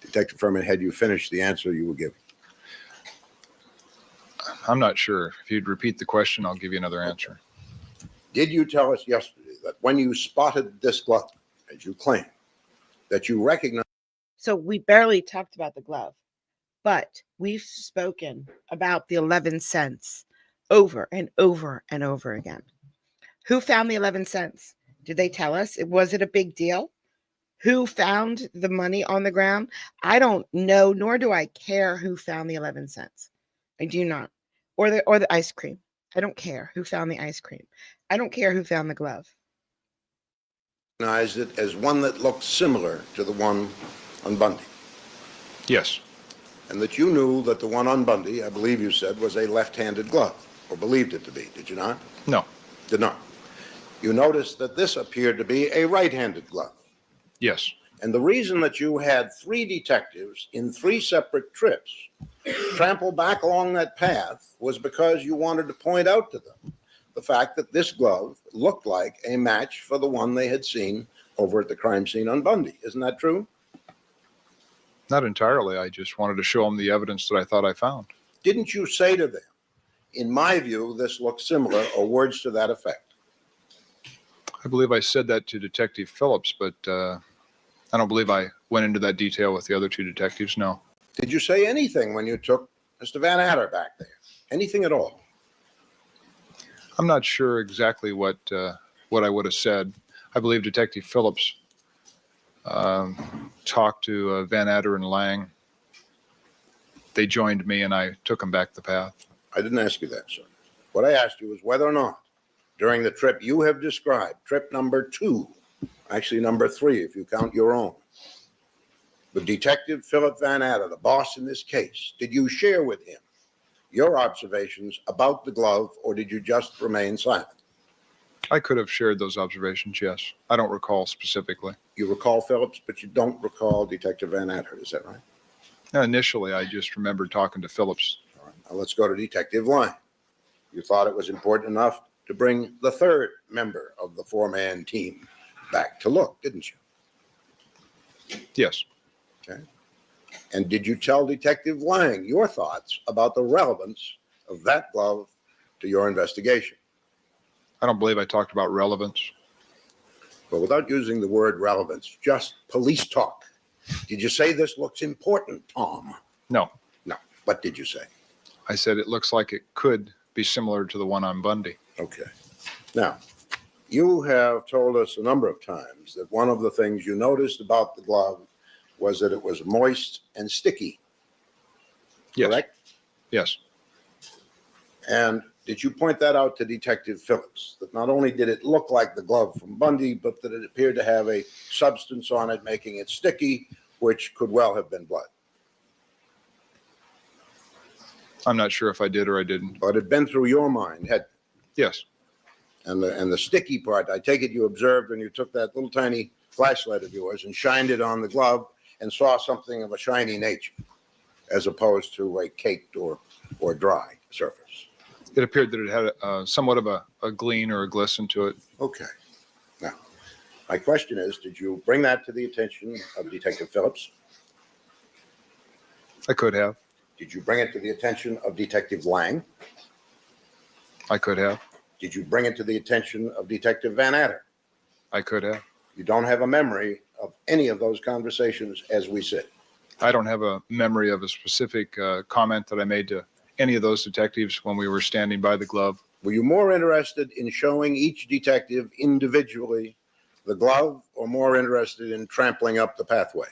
Detective Furman, had you finished the answer you were giving? I'm not sure. If you'd repeat the question, I'll give you another answer. Did you tell us yesterday that when you spotted this glove, as you claim, that you recognized So we barely talked about the glove, but we've spoken about the 11 cents over and over and over again. Who found the 11 cents? Did they tell us? Was it a big deal? Who found the money on the ground? I don't know, nor do I care who found the 11 cents. I do not. Or the ice cream. I don't care who found the ice cream. I don't care who found the glove. it as one that looked similar to the one on Bundy? Yes. And that you knew that the one on Bundy, I believe you said, was a left-handed glove, or believed it to be, did you not? No. Did not. You noticed that this appeared to be a right-handed glove. Yes. And the reason that you had three detectives in three separate trips trample back along that path was because you wanted to point out to them the fact that this glove looked like a match for the one they had seen over at the crime scene on Bundy. Isn't that true? Not entirely. I just wanted to show them the evidence that I thought I found. Didn't you say to them, in my view, this looks similar, or words to that effect? I believe I said that to Detective Phillips, but I don't believe I went into that detail with the other two detectives. No. Did you say anything when you took Mr. Van Adder back there? Anything at all? I'm not sure exactly what I would have said. I believe Detective Phillips talked to Van Adder and Lang. They joined me, and I took them back the path. I didn't ask you that, sir. What I asked you was whether or not, during the trip you have described, trip number 2, actually number 3, if you count your own, with Detective Philip Van Adder, the boss in this case, did you share with him your observations about the glove, or did you just remain silent? I could have shared those observations, yes. I don't recall specifically. You recall Phillips, but you don't recall Detective Van Adder, is that right? Initially, I just remembered talking to Phillips. All right. Now let's go to Detective Lang. You thought it was important enough to bring the third member of the 4-man team back to look, didn't you? Yes. Okay. And did you tell Detective Lang your thoughts about the relevance of that glove to your investigation. I don't believe I talked about relevance. But without using the word relevance, just police talk. Did you say this looks important, Tom? No, No. What did you say? I said it looks like it could be similar to the one on Bundy. Okay. Now, you have told us a number of times that one of the things you noticed about the glove was that it was moist and sticky, Yes. correct? Yes. And did you point that out to Detective Phillips, that not only did it look like the glove from Bundy, but that it appeared to have a substance on it making it sticky, which could well have been blood? I'm not sure if I did or I didn't. But it had been through your mind, had Yes. and the sticky part, I take it you observed when you took that little tiny flashlight of yours and shined it on the glove and saw something of a shiny nature, as opposed to a caked or dry surface. It appeared that it had somewhat of a gleam or a glisten to it. Okay. Now, my question is, did you bring that to the attention of Detective Phillips? I could have. Did you bring it to the attention of Detective Lang? I could have. Did you bring it to the attention of Detective Van Adder? I could have. You don't have a memory of any of those conversations as we sit. I don't have a memory of a specific comment that I made to any of those detectives when we were standing by the glove. Were you more interested in showing each detective individually the glove, or more interested in trampling up the pathway?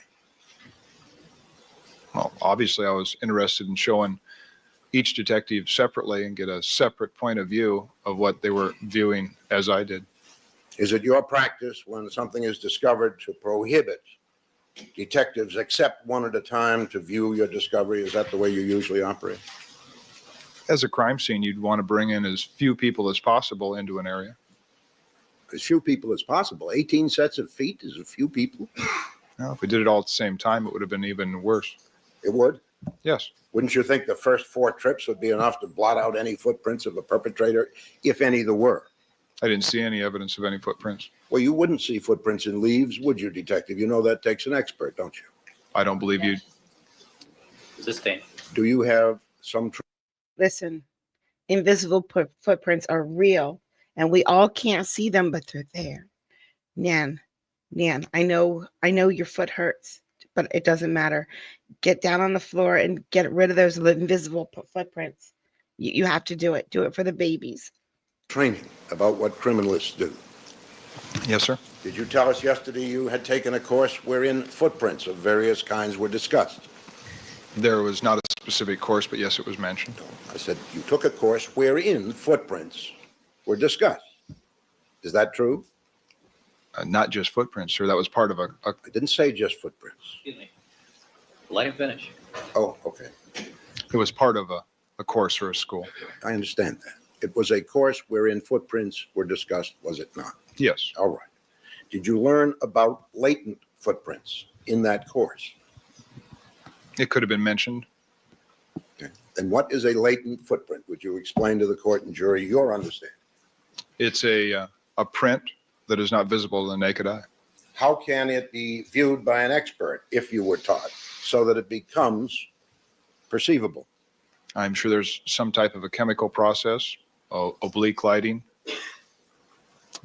Well, obviously, I was interested in showing each detective separately and get a separate point of view of what they were viewing as I did. Is it your practice when something is discovered to prohibit detectives except one at a time to view your discovery? Is that the way you usually operate? As a crime scene, you'd want to bring in as few people as possible into an area. As few people as possible. 18 sets of feet is a few people. Now, if we did it all at the same time, it would have been even worse. It would. Yes. Wouldn't you think the first 4 trips would be enough to blot out any footprints of a perpetrator, if any there were? I didn't see any evidence of any footprints. Well, you wouldn't see footprints in leaves, would you, detective? You know that takes an expert, don't you? I don't believe you. Sustained. Do you have some Listen, invisible footprints are real, and we all can't see them, but they're there. Nan, I know your foot hurts, but it doesn't matter. Get down on the floor and get rid of those invisible footprints. You have to do it. Do it for the babies. training about what criminalists do? Yes, sir. Did you tell us yesterday you had taken a course wherein footprints of various kinds were discussed? There was not a specific course, but yes, it was mentioned. I said you took a course wherein footprints were discussed. Is that true? Not just footprints, sir. That was part of a I didn't say just footprints. Excuse me. Let him finish. Oh, okay. it was part of a course for a school. I understand that. It was a course wherein footprints were discussed, was it not? Yes. All right. Did you learn about latent footprints in that course? It could have been mentioned. And what is a latent footprint? Would you explain to the court and jury your understanding? It's a print that is not visible to the naked eye. How can it be viewed by an expert, if you were taught, so that it becomes perceivable? I'm sure there's some type of a chemical process, oblique lighting,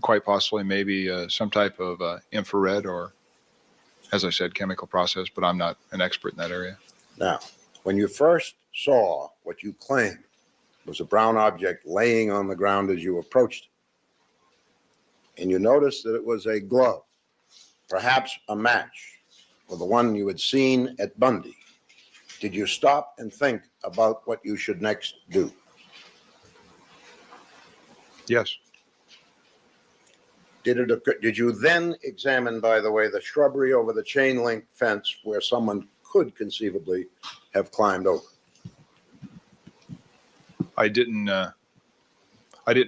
quite possibly maybe some type of infrared or, as I said, chemical process, but I'm not an expert in that area. Now, when you first saw what you claimed was a brown object laying on the ground as you approached it, and you noticed that it was a glove, perhaps a match for the one you had seen at Bundy, did you stop and think about what you should next do? Yes. Did it occur, did you then examine, by the way, the shrubbery over the chain link fence where someone could conceivably have climbed over? I didn't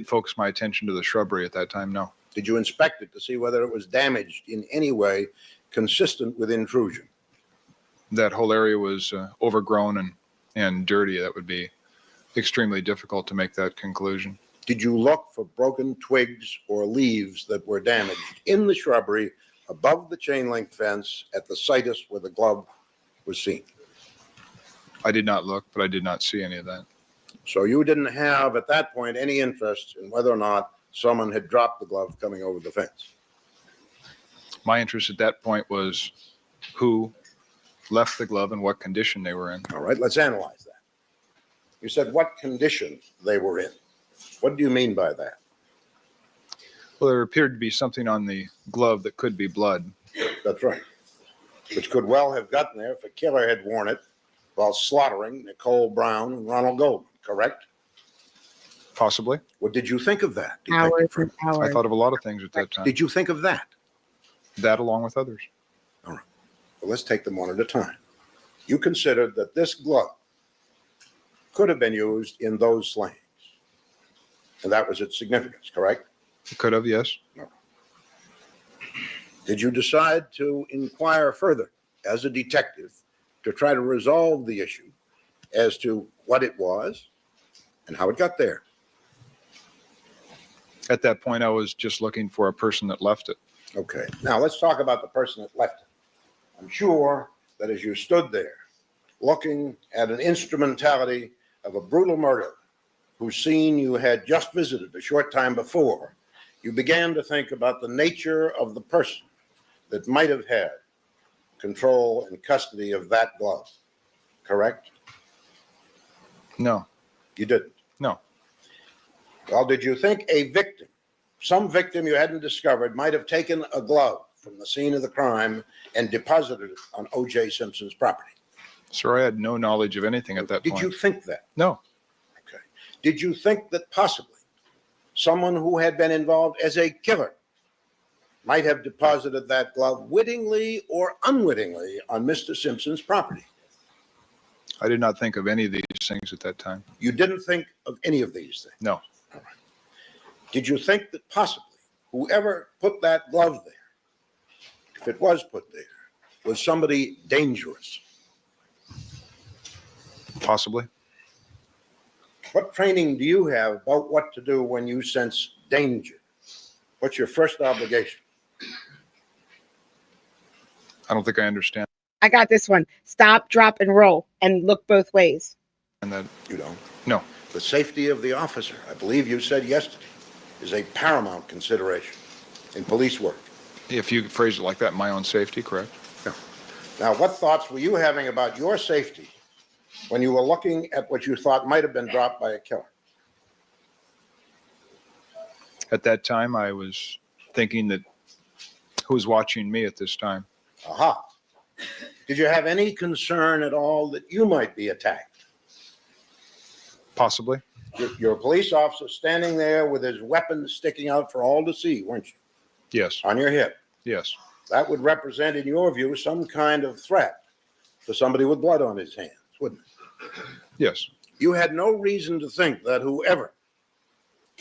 focus my attention to the shrubbery at that time, no. Did you inspect it to see whether it was damaged in any way consistent with intrusion? That whole area was overgrown and dirty. That would be extremely difficult to make that conclusion. Did you look for broken twigs or leaves that were damaged in the shrubbery above the chain link fence at the situs where the glove was seen? I did not look, but I did not see any of that. So you didn't have at that point any interest in whether or not someone had dropped the glove coming over the fence. My interest at that point was who left the glove and what condition they were in. All right, let's analyze that. You said what condition they were in. What do you mean by that? Well, there appeared to be something on the glove that could be blood. That's right. Which could well have gotten there if a killer had worn it while slaughtering Nicole Brown and Ronald Goldman, correct? Possibly. What did you think of that, Hours Detective and Furman? I hours. thought of a lot of things at that time. Did you think of that? That along with others. Well, let's take them one at a time. You considered that this glove could have been used in those slayings. And that was its significance, correct? It could have, yes. Did you decide to inquire further as a detective to try to resolve the issue as to what it was and how it got there? At that point, I was just looking for a person that left it. Okay, now let's talk about the person that left it. I'm sure that as you stood there looking at an instrumentality of a brutal murder whose scene you had just visited a short time before, you began to think about the nature of the person that might have had control and custody of that glove, correct? No, You didn't. no. Well, did you think a victim, some victim you hadn't discovered, might have taken a glove from the scene of the crime and deposited it on OJ Simpson's property? Sir, I had no knowledge of anything at that Did point. you think that? No, Okay. Did you think that possibly someone who had been involved as a killer might have deposited that glove wittingly or unwittingly on Mr. Simpson's property? I did not think of any of these things at that time. You didn't think of any of these things? No. All right. Did you think that possibly whoever put that glove there, if it was put there, was somebody dangerous? Possibly. What training do you have about what to do when you sense danger? What's your first obligation? I don't think I understand I got this one. Stop, drop, and roll, and look both ways. that. You don't? No. The safety of the officer, I believe you said yesterday, is a paramount consideration in police work. If you phrase it like that, my own safety, correct? Now, what thoughts were you having about your safety when you were looking at what you thought might have been dropped by a killer? At that time, I was thinking that who was watching me at this time? Aha. Did you have any concern at all that you might be attacked? Possibly. You're a police officer standing there with his weapon sticking out for all to see, weren't you? Yes. On your hip. Yes. That would represent, in your view, some kind of threat to somebody with blood on his hands, wouldn't it? Yes. You had no reason to think that whoever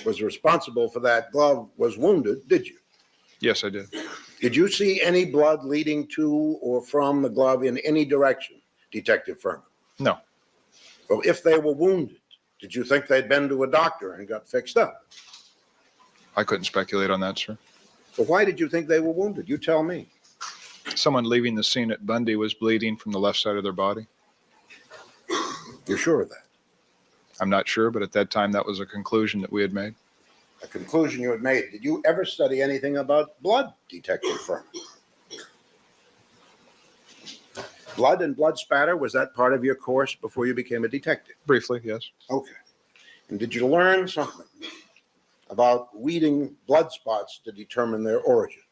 was responsible for that glove was wounded, did you? Yes, I did. Did you see any blood leading to or from the glove in any direction, Detective Furman? No. Well, if they were wounded, did you think they'd been to a doctor and got fixed up? I couldn't speculate on that, sir. But why did you think they were wounded? You tell me. Someone leaving the scene at Bundy was bleeding from the left side of their body. You're sure of that? I'm not sure, but at that time, that was a conclusion that we had made. A conclusion you had made. Did you ever study anything about blood, Detective Furman? Blood and blood spatter, was that part of your course before you became a detective? Briefly, yes. Okay. And did you learn something about reading blood spots to determine their origin?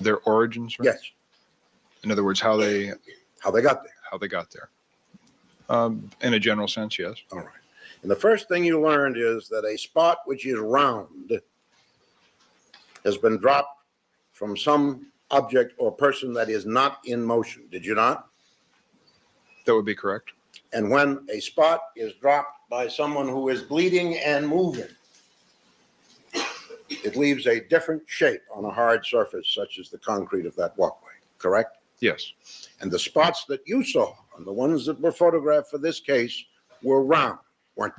Their origins, right? Yes. In other words, how they Got there? got there. In a general sense, yes. All right. And the first thing you learned is that a spot which is round has been dropped from some object or person that is not in motion. Did you not? That would be correct. And when a spot is dropped by someone who is bleeding and moving, it leaves a different shape on a hard surface, such as the concrete of that walkway, correct? Yes. And the spots that you saw, and the ones that were photographed for this case, were round, weren't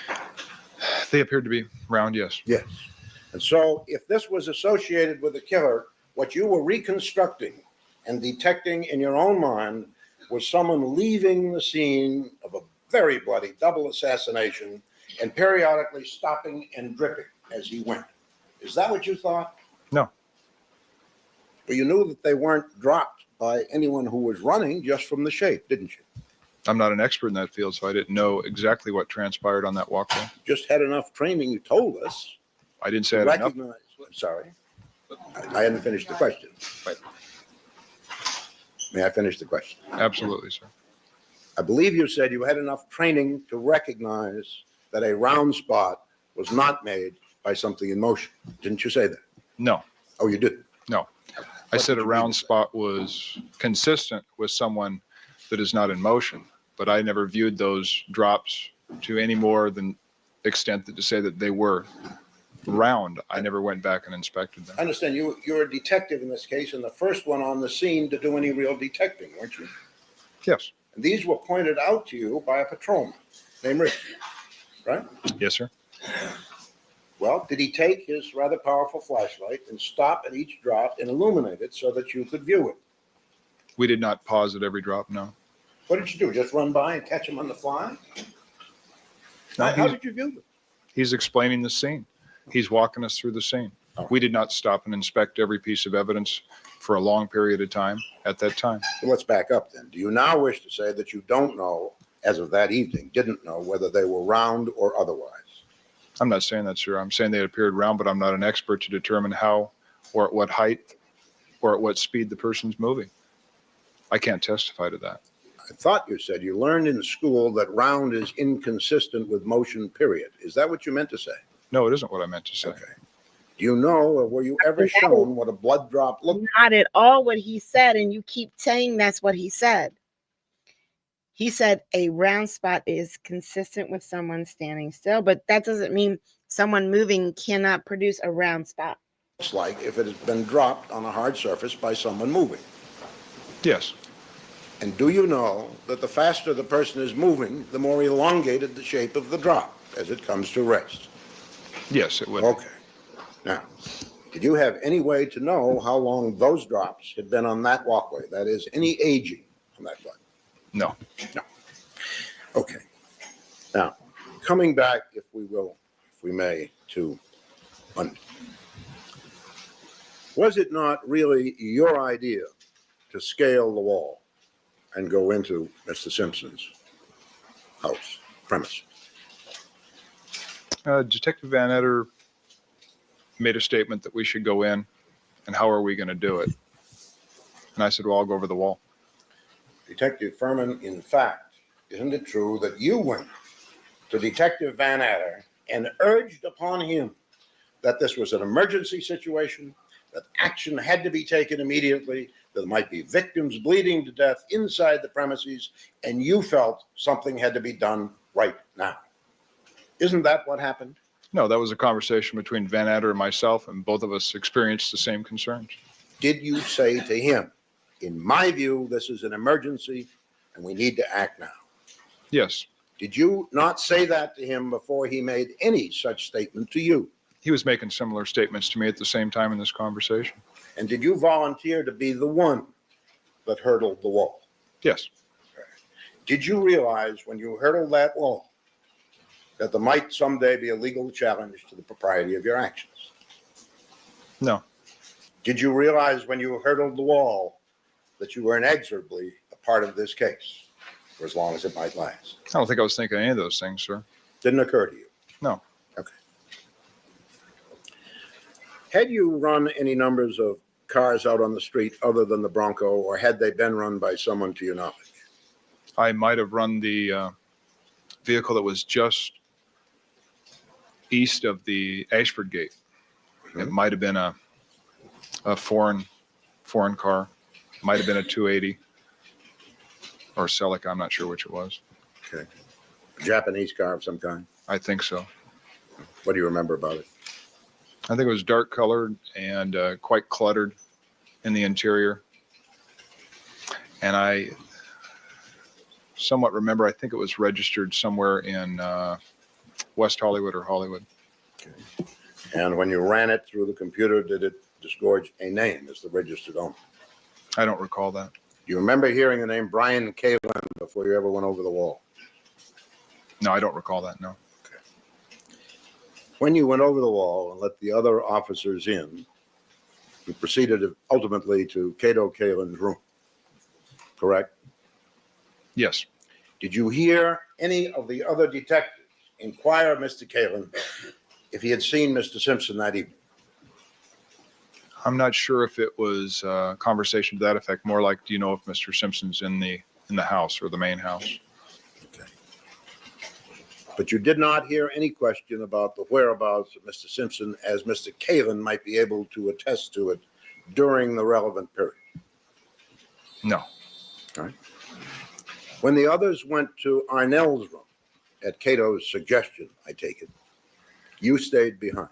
they? They appeared to be round, yes. Yes. And so if this was associated with a killer, what you were reconstructing and detecting in your own mind was someone leaving the scene of a very bloody double assassination and periodically stopping and dripping as he went. Is that what you thought? No. But you knew that they weren't dropped by anyone who was running just from the shape, didn't you? I'm not an expert in that field, so I didn't know exactly what transpired on that walkway. Just had enough training, you told us. I didn't say To I had enough. recognize, sorry, I hadn't finished the question. Right. May I finish the question? Absolutely, sir. I believe you said you had enough training to recognize that a round spot was not made by something in motion. Didn't you say that? No, Oh, you did? no. I said a round spot was consistent with someone that is not in motion, but I never viewed those drops to any more than extent that to say that they were round. I never went back and inspected them. I understand you're a detective in this case and the first one on the scene to do any real detecting, weren't you? Yes. And these were pointed out to you by a patrolman named Rick, right? Yes, sir. Well, did he take his rather powerful flashlight and stop at each drop and illuminate it so that you could view it? We did not pause at every drop, no. What did you do? Just run by and catch him on the fly? No, How did you view them? He's explaining the scene. He's walking us through the scene. Oh. We did not stop and inspect every piece of evidence for a long period of time at that time. Well, let's back up then. Do you now wish to say that you don't know, as of that evening, didn't know whether they were round or otherwise? I'm not saying that, sir. I'm saying they appeared round, but I'm not an expert to determine how or at what height or at what speed the person's moving. I can't testify to that. I thought you said you learned in school that round is inconsistent with motion, period. Is that what you meant to say? No, it isn't what I meant to say. Okay. Do you know, or were you ever shown what a blood drop looked like? Not at all what he said, and you keep saying that's what he said. He said a round spot is consistent with someone standing still, but that doesn't mean someone moving cannot produce a round spot. Looks like if it has been dropped on a hard surface by someone moving? Yes. And do you know that the faster the person is moving, the more elongated the shape of the drop as it comes to rest? Yes, it would. Okay. Now, did you have any way to know how long those drops had been on that walkway? That is, any aging on that blood? No. Okay. Now, coming back, if we will, if we may, to Monday. Was it not really your idea to scale the wall and go into Mr. Simpson's house, premise? Detective Van Etter made a statement that we should go in, and how are we going to do it? And I said, well, I'll go over the wall. Detective Furman, in fact, isn't it true that you went to Detective Van Etter and urged upon him that this was an emergency situation, that action had to be taken immediately, that there might be victims bleeding to death inside the premises, and you felt something had to be done right now? Isn't that what happened? No, that was a conversation between Van Etter and myself, and both of us experienced the same concerns. Did you say to him, in my view, this is an emergency and we need to act now? Yes. Did you not say that to him before he made any such statement to you? He was making similar statements to me at the same time in this conversation. And did you volunteer to be the one that hurdled the wall? Yes. Did you realize when you hurdled that wall that there might someday be a legal challenge to the propriety of your actions? No. Did you realize when you hurdled the wall that you were inexorably a part of this case for as long as it might last? I don't think I was thinking any of those things, sir. Didn't occur to you? No. Okay. Had you run any numbers of cars out on the street other than the Bronco, or had they been run by someone to your knowledge? I might have run the vehicle that was just east of the Ashford Gate. It might have been a foreign car. Might have been a 280 or Celica. I'm not sure which it was. Okay. A Japanese car of some kind? I think so. What do you remember about it? I think it was dark colored and quite cluttered in the interior. And I somewhat remember, I think it was registered somewhere in West Hollywood or Hollywood. Okay. And when you ran it through the computer, did it disgorge a name as the registered owner? I don't recall that. Do you remember hearing the name Brian Kalin before you ever went over the wall? No, I don't recall that, no. When you went over the wall and let the other officers in, you proceeded ultimately to Cato Kalin's room, correct? Yes, Did you hear any of the other detectives inquire of Mr. Kalin if he had seen Mr. Simpson that evening? I'm not sure if it was a conversation to that effect, more like, do you know if Mr. Simpson's in the house or the main house? Okay. But you did not hear any question about the whereabouts of Mr. Simpson, as Mr. Kalin might be able to attest to it during the relevant period. No, All right. When the others went to Arnell's room, at Cato's suggestion, I take it, you stayed behind.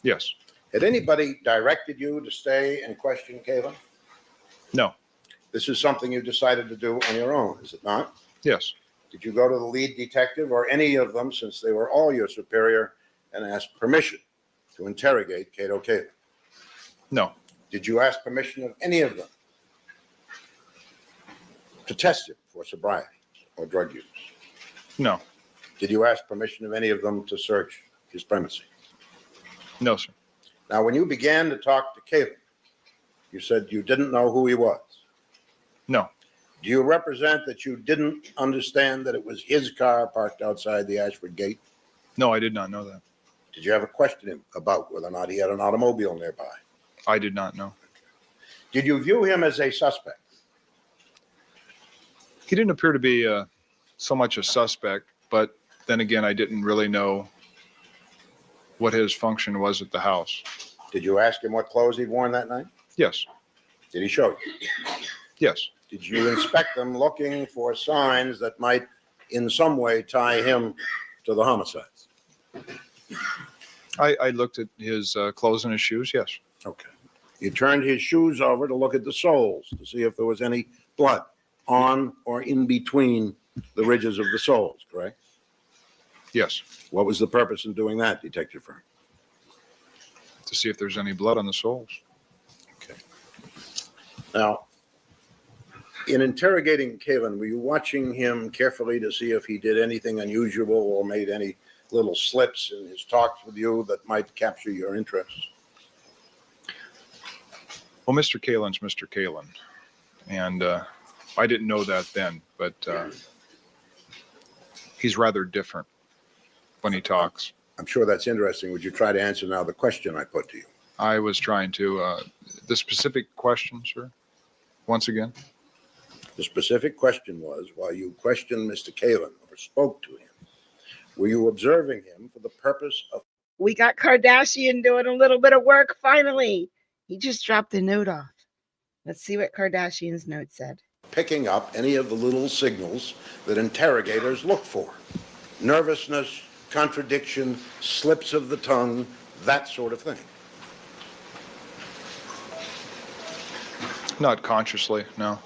yes, Had anybody directed you to stay and question Kalin? no, This is something you decided to do on your own, is it not? yes, Did you go to the lead detective or any of them, since they were all your superior, and ask permission to interrogate Cato Kalin? no, Did you ask permission of any of them to test him for sobriety or drug use? no, Did you ask permission of any of them to search his premises? no, sir. Now, when you began to talk to Kalin, you said you didn't know who he was. No, Do you represent that you didn't understand that it was his car parked outside the Ashford gate? no, I did not know that. Did you ever question him about whether or not he had an automobile nearby? I did not know. Did you view him as a suspect? He didn't appear to be so much a suspect, but then again, I didn't really know what his function was at the house. Did you ask him what clothes he'd worn that night? Yes, Did he show you? yes, Did you inspect them looking for signs that might in some way tie him to the homicides? I looked at his clothes and his shoes, yes, Okay. You turned his shoes over to look at the soles to see if there was any blood on or in between the ridges of the soles, correct? yes, What was the purpose in doing that, Detective Fern? to see if there's any blood on the soles. Okay. Now, in interrogating Kalin, were you watching him carefully to see if he did anything unusual or made any little slips in his talks with you that might capture your interest? Well, Mr. Kalin's Mr. Kalin, and I didn't know that then, but he's rather different when he talks. I'm sure that's interesting. Would you try to answer now the question I put to you? I was trying to, the specific question, sir, once again? The specific question was, while you questioned Mr. Kalin or spoke to him, were you observing him for the purpose of We got Kardashian doing a little bit of work finally. He just dropped a note off. Let's see what Kardashian's note said. picking up any of the little signals that interrogators look for? Nervousness, contradiction, slips of the tongue, that sort of thing. Not consciously, no.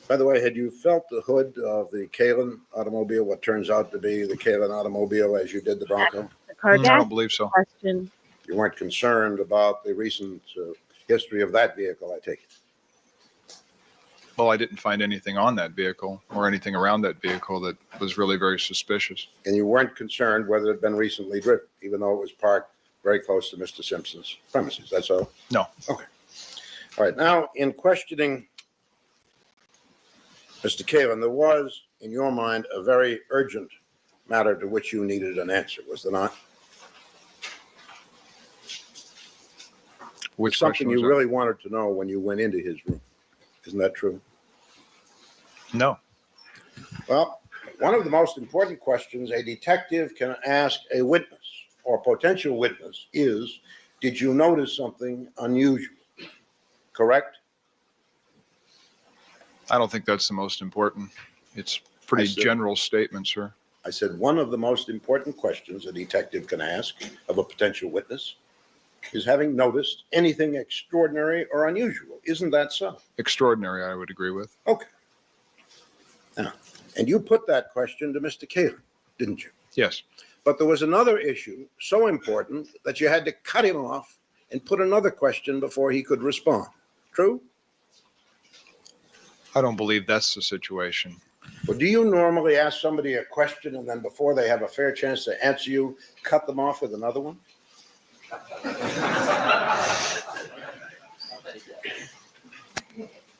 By the way, had you felt the hood of the Kalin automobile, what turns out to be the Kalin automobile, as you did the Bronco? The I don't Kardashian believe so. question. You weren't concerned about the recent history of that vehicle, I take it. Well, I didn't find anything on that vehicle or anything around that vehicle that was really very suspicious. And you weren't concerned whether it had been recently driven, even though it was parked very close to Mr. Simpson's premises. That's all? No. Okay. All right. Now, in questioning Mr. Kalin, there was, in your mind, a very urgent matter to which you needed an answer, was there not? Which Something question you was that? really wanted to know when you went into his room. Isn't that true? No. Well, one of the most important questions a detective can ask a witness or potential witness is, did you notice something unusual? Correct? I don't think that's the most important. It's pretty I see. general statement, sir. I said one of the most important questions a detective can ask of a potential witness is having noticed anything extraordinary or unusual. Isn't that so? Extraordinary, I would agree with. Okay. Now, and you put that question to Mr. Kalin, didn't you? Yes. But there was another issue so important that you had to cut him off and put another question before he could respond. True? I don't believe that's the situation. Well, do you normally ask somebody a question and then before they have a fair chance to answer you, cut them off with another one?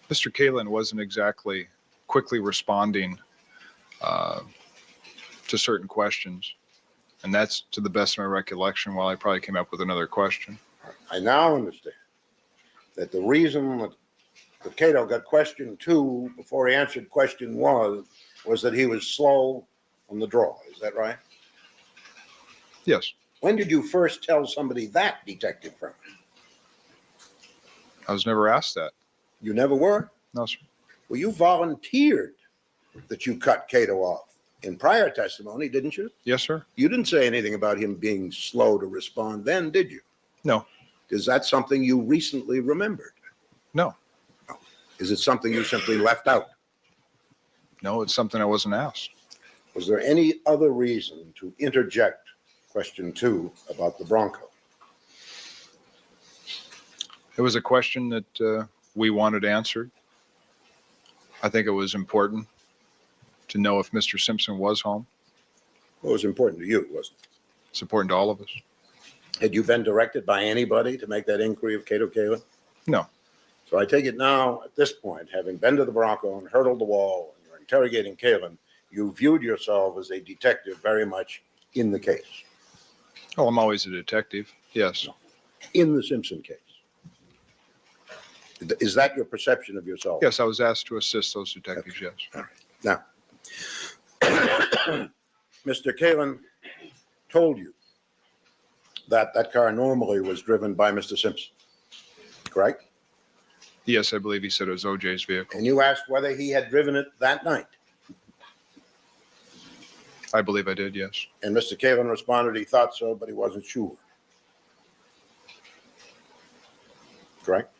Mr. Kalin wasn't exactly quickly responding to certain questions. And that's to the best of my recollection, while I probably came up with another question. I now understand that the reason that Cato got question 2 before he answered question 1 was that he was slow on the draw. Is that right? Yes, When did you first tell somebody that, Detective Furman? I was never asked that. You never were? No, sir. Well, you volunteered that you cut Cato off in prior testimony, didn't you? Yes, sir. You didn't say anything about him being slow to respond then, did you? No. Is that something you recently remembered? No. Is it something you simply left out? No, it's something I wasn't asked. Was there any other reason to interject question 2 about the Bronco? It was a question that we wanted answered. I think it was important to know if Mr. Simpson was home. What was important to you, wasn't it? It's important to all of us. Had you been directed by anybody to make that inquiry of Cato Kalin? No. So I take it now, at this point, having been to the Bronco and hurdled the wall, and you're interrogating Kalin, you viewed yourself as a detective very much in the case, Oh, I'm always a detective. Yes. in the Simpson case. Is that your perception of yourself? Yes, I was asked to assist those detectives, yes. Now, Mr. Kalin told you that that car normally was driven by Mr. Simpson, correct? Yes, I believe he said it was OJ's vehicle. And you asked whether he had driven it that night. I believe I did, yes. And Mr. Kalin responded he thought so, but he wasn't sure. Correct?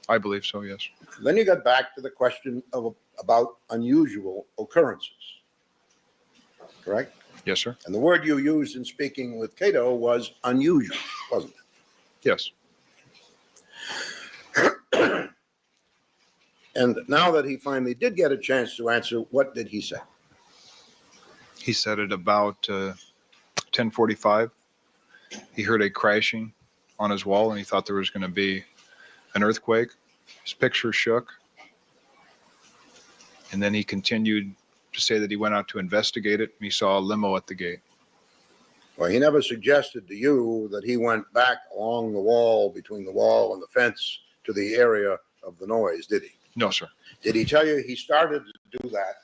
I believe so, yes. Then you got back to the question about unusual occurrences. Correct? Yes, sir. And the word you used in speaking with Cato was unusual, wasn't it? Yes. And now that he finally did get a chance to answer, what did he say? He said at about 10:45. He heard a crashing on his wall and he thought there was going to be an earthquake. His picture shook. And then he continued to say that he went out to investigate it and he saw a limo at the gate. Well, he never suggested to you that he went back along the wall, between the wall and the fence, to the area of the noise, did he? No, sir. Did he tell you he started to do that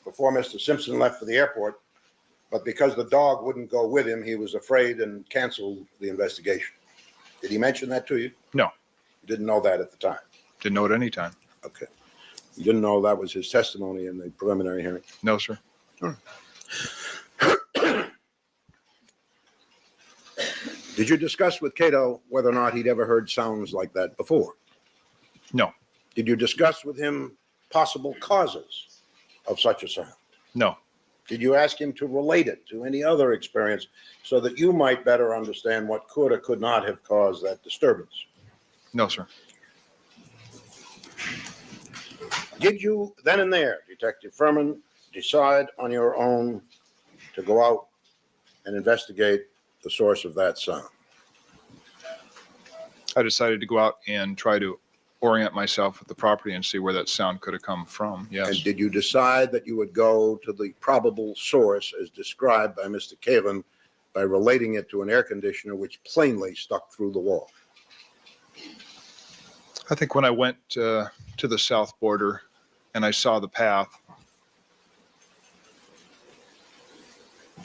before Mr. Simpson left for the airport, but because the dog wouldn't go with him, he was afraid and canceled the investigation? Did he mention that to you? No. You didn't know that at the time? Didn't know at any time. Okay. You didn't know that was his testimony in the preliminary hearing? No, sir. Did you discuss with Cato whether or not he'd ever heard sounds like that before? No. Did you discuss with him possible causes of such a sound? No. Did you ask him to relate it to any other experience so that you might better understand what could or could not have caused that disturbance? No, sir. Did you then and there, Detective Furman, decide on your own to go out and investigate the source of that sound? I decided to go out and try to orient myself with the property and see where that sound could have come from. Yes. And did you decide that you would go to the probable source as described by Mr. Kalin by relating it to an air conditioner which plainly stuck through the wall? I think when I went to the south border and I saw the path,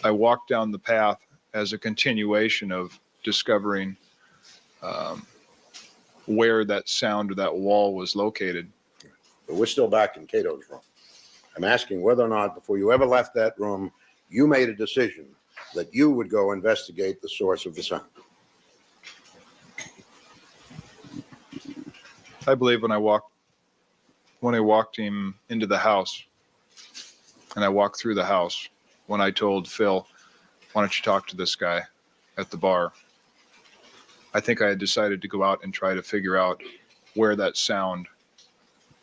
I walked down the path as a continuation of discovering where that sound or that wall was located. But we're still back in Cato's room. I'm asking whether or not, before you ever left that room, you made a decision that you would go investigate the source of the sound. I believe when I walked him into the house and I walked through the house, when I told Phil, why don't you talk to this guy at the bar? I think I had decided to go out and try to figure out where that sound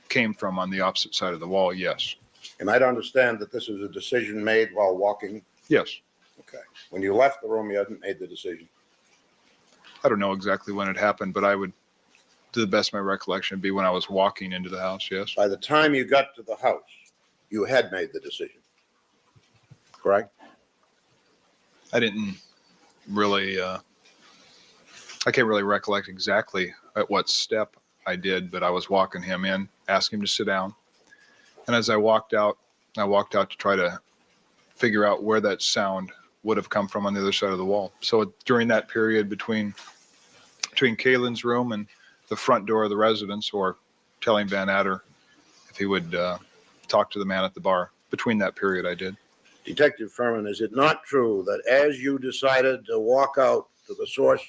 came from on the opposite side of the wall. Yes. And I'd understand that this was a decision made while walking. Yes. Okay. When you left the room, you hadn't made the decision. I don't know exactly when it happened, but I would, to the best of my recollection, it'd be when I was walking into the house. Yes. By the time you got to the house, you had made the decision. Correct? I didn't really, I can't really recollect exactly at what step I did, but I was walking him in, asking him to sit down. And as I walked out to try to figure out where that sound would have come from on the other side of the wall. So during that period between Kalen's room and the front door of the residence, or telling Van Adder if he would talk to the man at the bar, between that period I did. Detective Furman, is it not true that as you decided to walk out to the source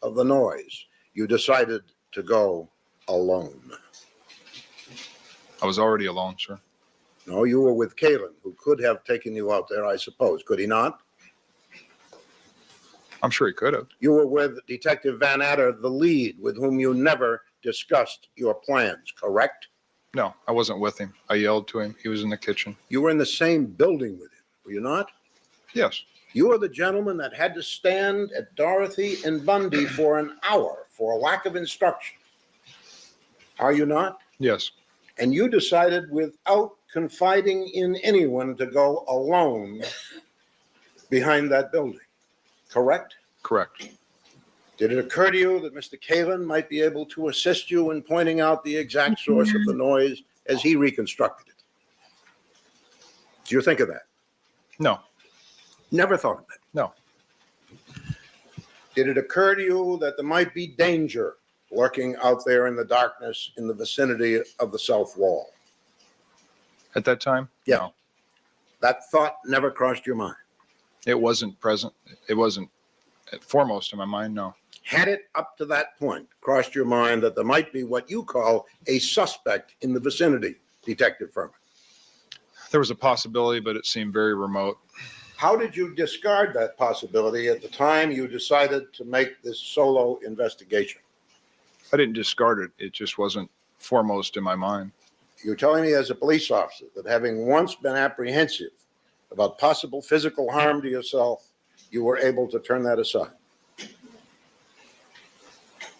of the noise, you decided to go alone? I was already alone, sir. No, you were with Kalen, who could have taken you out there, I suppose. Could he not? I'm sure he could have. You were with Detective Van Adder, the lead, with whom you never discussed your plans, correct? No, I wasn't with him. I yelled to him. He was in the kitchen. You were in the same building with him, were you not? Yes. You are the gentleman that had to stand at Dorothy and Bundy for an hour for a lack of instruction. Are you not? Yes. And you decided, without confiding in anyone, to go alone behind that building, correct? Correct. Did it occur to you that Mr. Kalen might be able to assist you in pointing out the exact source of the noise as he reconstructed it? Do you think of that? No. Never thought of that. No. Did it occur to you that there might be danger lurking out there in the darkness in the vicinity of the south wall? At that time? Yeah. No. That thought never crossed your mind? It wasn't present. It wasn't foremost in my mind. No. Had it up to that point crossed your mind that there might be what you call a suspect in the vicinity, Detective Furman? There was a possibility, but it seemed very remote. How did you discard that possibility at the time you decided to make this solo investigation? I didn't discard it. It just wasn't foremost in my mind. You're telling me as a police officer that having once been apprehensive about possible physical harm to yourself, you were able to turn that aside.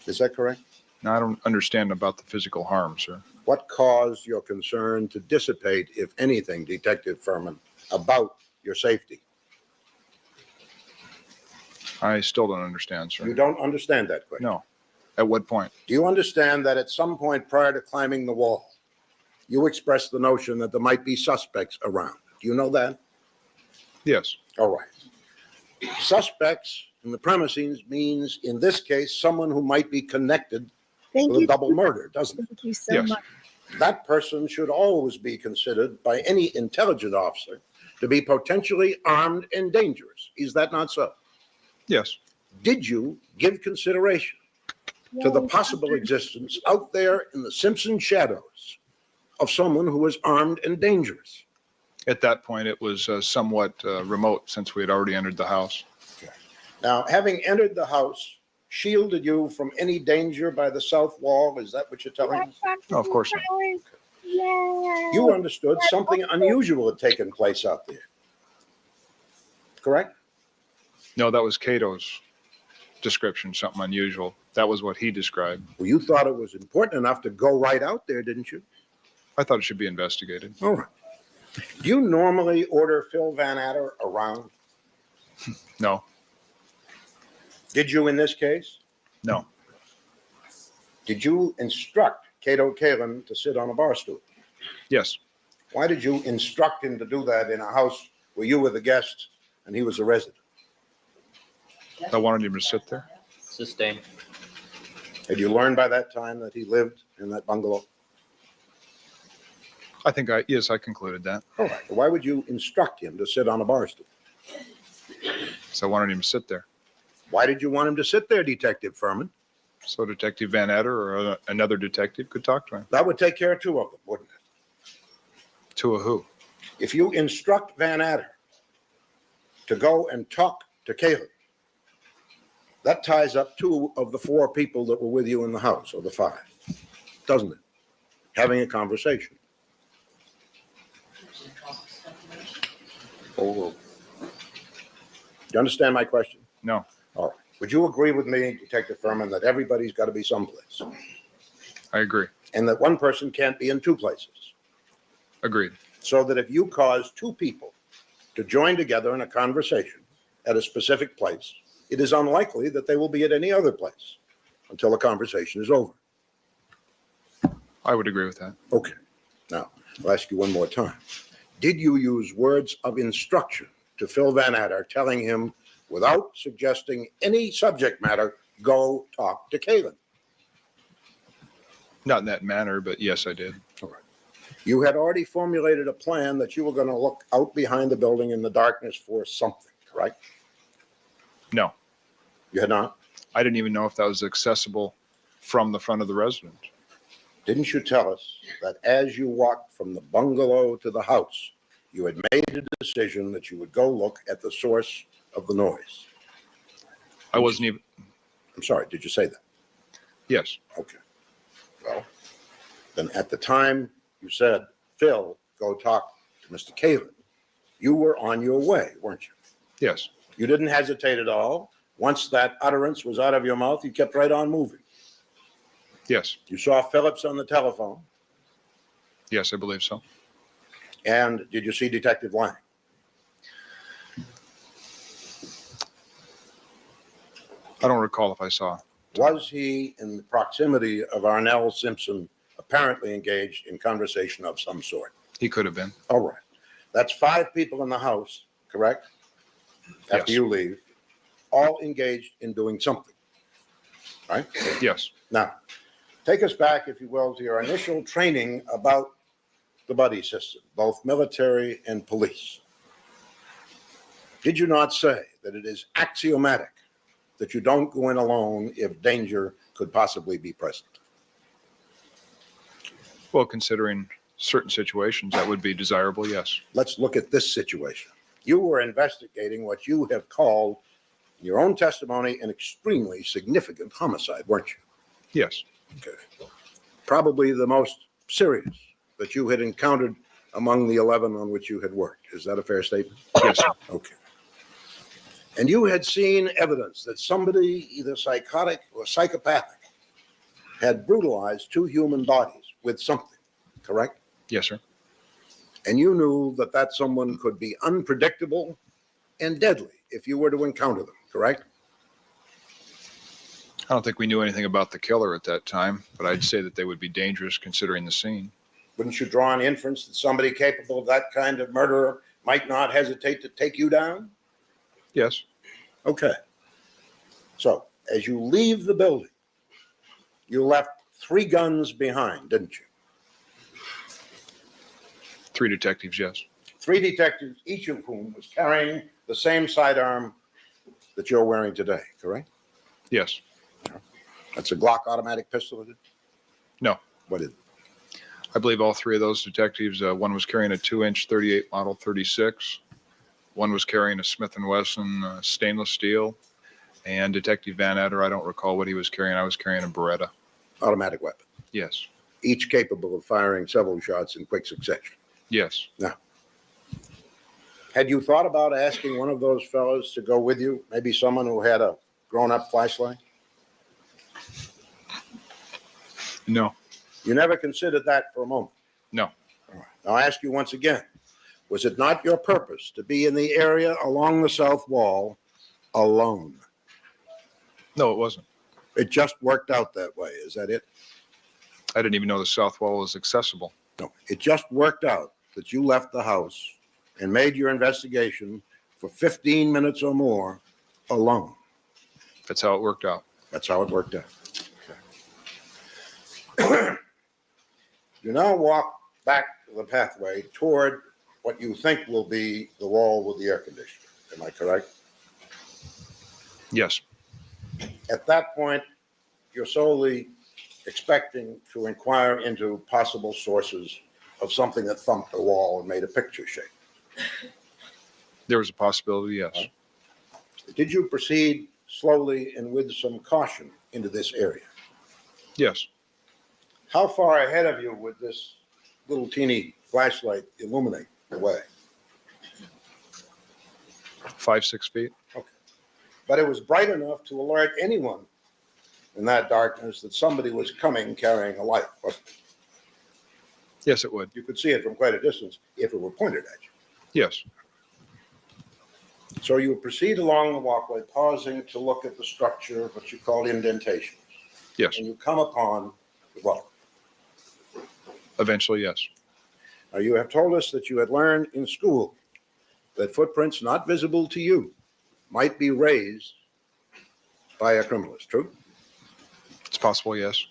Is that correct? Now, I don't understand about the physical harm, sir. What caused your concern to dissipate, if anything, Detective Furman, about your safety? I still don't understand, You sir. don't understand that question. No. At what point? Do you understand that at some point prior to climbing the wall, you expressed the notion that there might be suspects around? Do you know that? Yes. All right. Suspects in the premises means, in this case, someone who might be connected Thank with a you. double murder, doesn't it? Thank you so Yes. much. That person should always be considered by any intelligent officer to be potentially armed and dangerous. Is that not so? Yes. Did you give consideration to the possible existence out there in the Simpson shadows of someone who was armed and dangerous? At that point, it was somewhat remote since we had already entered the house. Now, having entered the house, shielded you from any danger by the south wall, is that what you're telling us? No, of course not. You understood something unusual had taken place out there, correct? No, that was Cato's description, something unusual. That was what he described. Well, you thought it was important enough to go right out there, didn't you? I thought it should be investigated. All right. Do you normally order Phil Van Adder around? No. Did you in this case? No. Did you instruct Cato Kalen to sit on a bar stool? Yes. Why did you instruct him to do that in a house where you were the guest and he was a resident? I wanted him to sit there. Sustained. Had you learned by that time that he lived in that bungalow? Yes, I concluded that. All right. Why would you instruct him to sit on a bar stool? So I wanted him to sit there. Why did you want him to sit there, Detective Furman? So Detective Van Adder or another detective could talk to him. That would take care of two of them, wouldn't it? To a who? If you instruct Van Adder to go and talk to Caleb, That ties up 2 of the 4 people that were with you in the house, or the 5, doesn't it? Having a conversation. Oh, you understand my question? No, All right. Would you agree with me, Detective Furman, that everybody's got to be someplace, I agree. and that one person can't be in 2 places? Agreed. So that if you cause 2 people to join together in a conversation at a specific place, it is unlikely that they will be at any other place until the conversation is over. I would agree with that. Okay. Now, I'll ask you one more time. Did you use words of instruction to Phil Van Adder, telling him, without suggesting any subject matter, go talk to Kalen? Not in that manner, but yes, I did. All right. You had already formulated a plan that you were going to look out behind the building in the darkness for something, correct? No, You had not? I didn't even know if that was accessible from the front of the residence. Didn't you tell us that as you walked from the bungalow to the house, you had made a decision that you would go look at the source of the noise? I wasn't even, I'm sorry, did you say that? yes, Okay. Well, then at the time you said, Phil, go talk to Mr. Kalen, you were on your way, weren't you? yes, You didn't hesitate at all. Once that utterance was out of your mouth, you kept right on moving. yes, You saw Phillips on the telephone, yes, I believe so. and did you see Detective Lang? I don't recall if I saw. Was he in the proximity of Arnell Simpson, apparently engaged in conversation of some sort? He could have been. All right. That's 5 people in the house, correct? After Yes. you leave, all engaged in doing something, right? Yes, Now, take us back, if you will, to your initial training about the buddy system, both military and police. Did you not say that it is axiomatic that you don't go in alone if danger could possibly be present? well, considering certain situations, that would be desirable, yes. Let's look at this situation. You were investigating what you have called, in your own testimony, an extremely significant homicide, weren't you? Yes, Okay. Probably the most serious that you had encountered among the 11 on which you had worked. Is that a fair statement? yes, sir. Okay. And you had seen evidence that somebody, either psychotic or psychopathic, had brutalized 2 human bodies with something, correct? Yes, sir. And you knew that that someone could be unpredictable and deadly if you were to encounter them, correct? I don't think we knew anything about the killer at that time, but I'd say that they would be dangerous considering the scene. Wouldn't you draw an inference that somebody capable of that kind of murder might not hesitate to take you down? Yes, Okay. So as you leave the building, you left 3 guns behind, didn't you? 3 detectives, yes. 3 detectives, each of whom was carrying the same sidearm that you're wearing today, correct? Yes, That's a Glock automatic pistol, is it? No. What is it? I believe all 3 of those detectives, one was carrying a 2-inch 38 model 36. One was carrying a Smith & Wesson stainless steel. And Detective Van Adder, I don't recall what he was carrying. I was carrying a Beretta. Automatic weapon, Yes, each capable of firing several shots in quick succession. yes. Had you thought about asking one of those fellows to go with you? Maybe someone who had a grown-up flashlight? No, You never considered that for a moment? no, All right. Now I ask you once again, was it not your purpose to be in the area along the south wall alone? no, it wasn't. It just worked out that way, is that it? I didn't even know the south wall was accessible. No, it just worked out that you left the house and made your investigation for 15 minutes or more alone. That's how it worked out. That's how it worked out. You now walk back to the pathway toward what you think will be the wall with the air conditioner. Am I correct? Yes, At that point, you're solely expecting to inquire into possible sources of something that thumped the wall and made a picture shape. there was a possibility, yes. Did you proceed slowly and with some caution into this area. Yes, How far ahead of you would this little teeny flashlight illuminate the way? 5, 6 feet. But it was bright enough to alert anyone in that darkness that somebody was coming carrying a light, wasn't it? Yes, it would. You could see it from quite a distance if it were pointed at you. Yes, So you would proceed along the walkway, pausing to look at the structure, what you call indentations. yes. And you come upon the glove. Eventually, yes. Now, you have told us that you had learned in school that footprints not visible to you might be raised by a criminalist, true? It's possible, yes.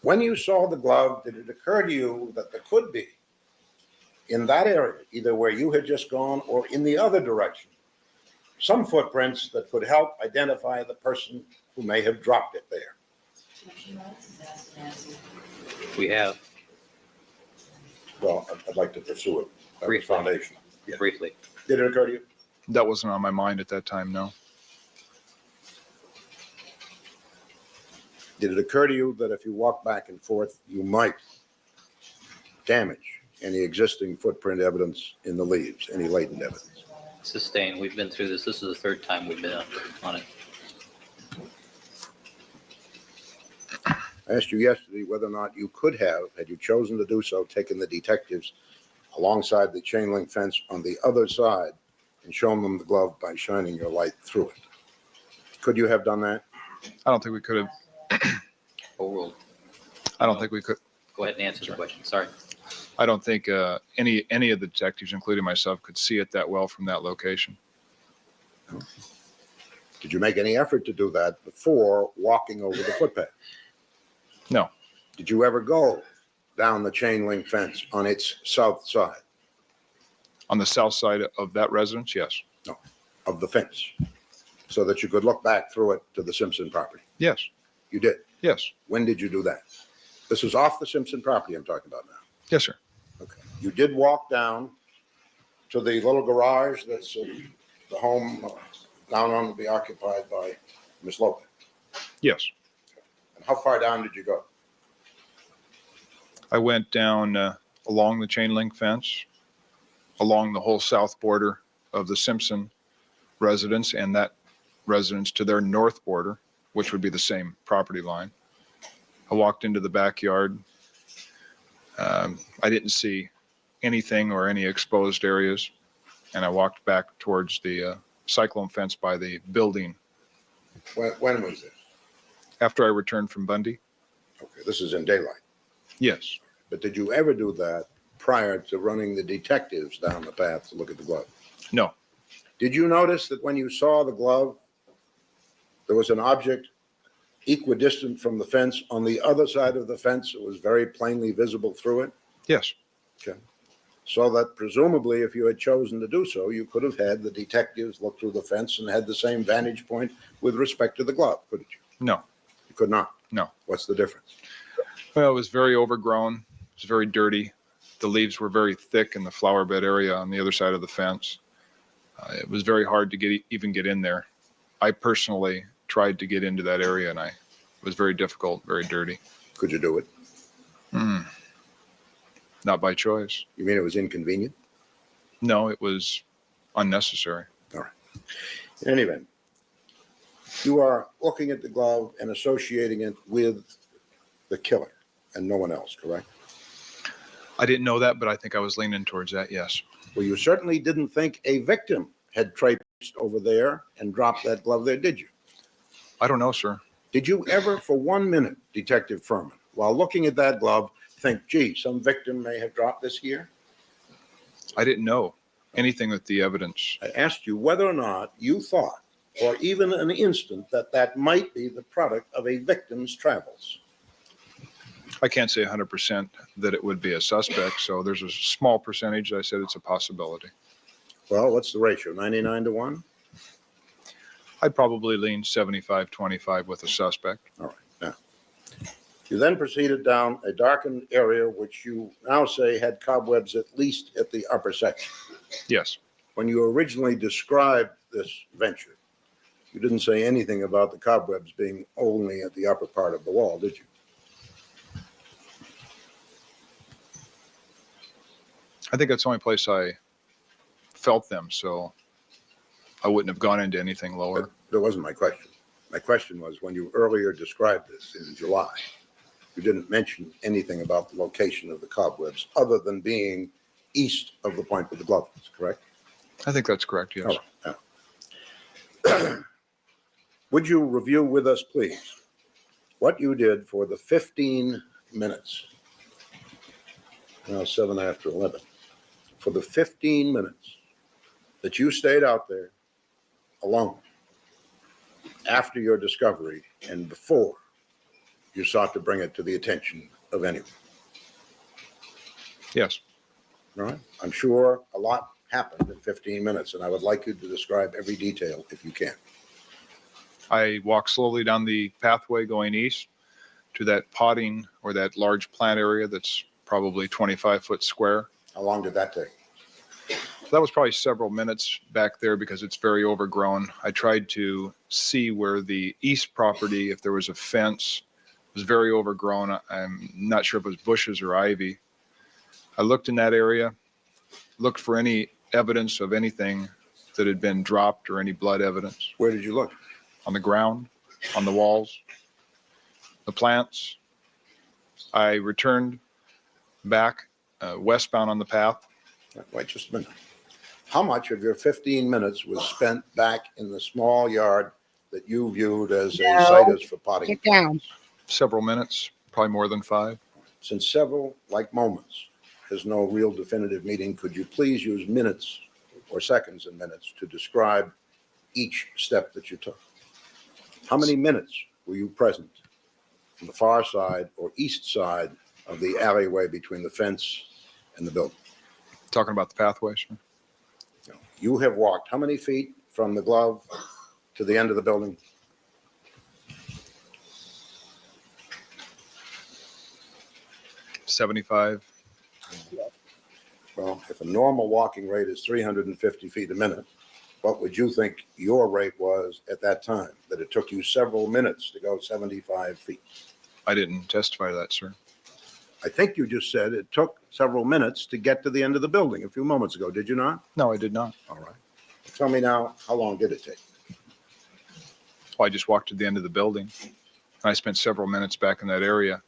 When you saw the glove, did it occur to you that there could be, in that area, either where you had just gone or in the other direction, some footprints that could help identify the person who may have dropped it there? We have, Well, I'd like to pursue it. That was Briefly. foundational. Yeah. briefly. Did it occur to you? That wasn't on my mind at that time, no. Did it occur to you that if you walk back and forth, you might damage any existing footprint evidence in the leaves, any latent evidence? Sustained. We've been through this. This is the third time we've been on it. I asked you yesterday whether or not you could have, had you chosen to do so, taken the detectives alongside the chain link fence on the other side and shown them the glove by shining your light through it. Could you have done that? I don't think we could have, Overruled. I don't think we could, Go ahead and answer the question. Sorry. I don't think any of the detectives, including myself, could see it that well from that location. Did you make any effort to do that before walking over the footpath? No. Did you ever go down the chain link fence on its south side On the south side of that residence, yes. of the fence so that you could look back through it to the Simpson property? Yes, You did. yes, When did you do that? This is off the Simpson property I'm talking about now. yes, sir. Okay. You did walk down to the little garage that's the home down on to be occupied by Miss Lopez. Yes. And how far down did you go? I went down along the chain link fence, along the whole south border of the Simpson residence and that residence to their north border, which would be the same property line. I walked into the backyard. I didn't see anything or any exposed areas, and I walked back towards the cyclone fence by the building When was this? after I returned from Bundy. Okay, this is in daylight. Yes, But did you ever do that prior to running the detectives down the path to look at the glove? no, Did you notice that when you saw the glove, there was an object equidistant from the fence on the other side of the fence? It was very plainly visible through it. yes, So that presumably, if you had chosen to do so, you could have had the detectives look through the fence and had the same vantage point with respect to the glove, couldn't you? no. You could not. No. What's the difference? Well, it was very overgrown. It was very dirty. The leaves were very thick in the flower bed area on the other side of the fence. It was very hard to even get in there. I personally tried to get into that area, and it was very difficult, very dirty. Could you do it? Not by choice. You mean it was inconvenient? No, it was unnecessary. In any event, you are looking at the glove and associating it with the killer and no one else, correct? I didn't know that, but I think I was leaning towards that, yes. Well, you certainly didn't think a victim had traipsed over there and dropped that glove there, did you? I don't know, sir. Did you ever, for 1 minute, Detective Furman, while looking at that glove, think, gee, some victim may have dropped this here? I didn't know anything with the evidence. I asked you whether or not you thought, or even an instant, that that might be the product of a victim's travels. I can't say 100% that it would be a suspect, so there's a small percentage. I said it's a possibility. Well, what's the ratio, 99 to 1? I'd probably lean 75-25 with a suspect. All right. Now, you then proceeded down a darkened area which you now say had cobwebs at least at the upper section. Yes, When you originally described this venture, You didn't say anything about the cobwebs being only at the upper part of the wall, did you? I think that's the only place I felt them, so I wouldn't have gone into anything lower. But that wasn't my question. My question was, when you earlier described this in July, you didn't mention anything about the location of the cobwebs other than being east of the point where the glove was, correct? I think that's correct, yes. All right, yeah. Would you review with us, please, what you did for the 15 minutes? Now 7 after 11. For the 15 minutes that you stayed out there alone after your discovery and before you sought to bring it to the attention of anyone. Yes. All right. I'm sure a lot happened in 15 minutes, and I would like you to describe every detail if you can. I walked slowly down the pathway going east to that potting or that large plant area that's probably 25-foot square. How long did that take? That was probably several minutes back there because it's very overgrown. I tried to see where the east property, if there was a fence, was very overgrown. I'm not sure if it was bushes or ivy. I looked in that area, looked for any evidence of anything that had been dropped or any blood evidence. Where did you look? On the ground, on the walls, the plants. I returned back westbound on the path. Wait just a minute. How much of your 15 minutes was spent back in the small yard that you viewed as a No. situs for potting? Get down. Several minutes, probably more than 5. Since several, like moments, has no real definitive meaning, could you please use minutes or seconds and minutes to describe each step that you took? How many minutes were you present on the far side or east side of the alleyway between the fence and the building? Talking about the pathway, sir. You have walked how many feet from the glove to the end of the building? $75. Well, if a normal walking rate is 350 feet a minute, what would you think your rate was at that time? That it took you several minutes to go 75 feet? I didn't testify to that, sir. I think you just said it took several minutes to get to the end of the building a few moments ago, did you not? No, I did not. All right. Tell me now, how long did it take? Well, I just walked to the end of the building. I spent several minutes back in that area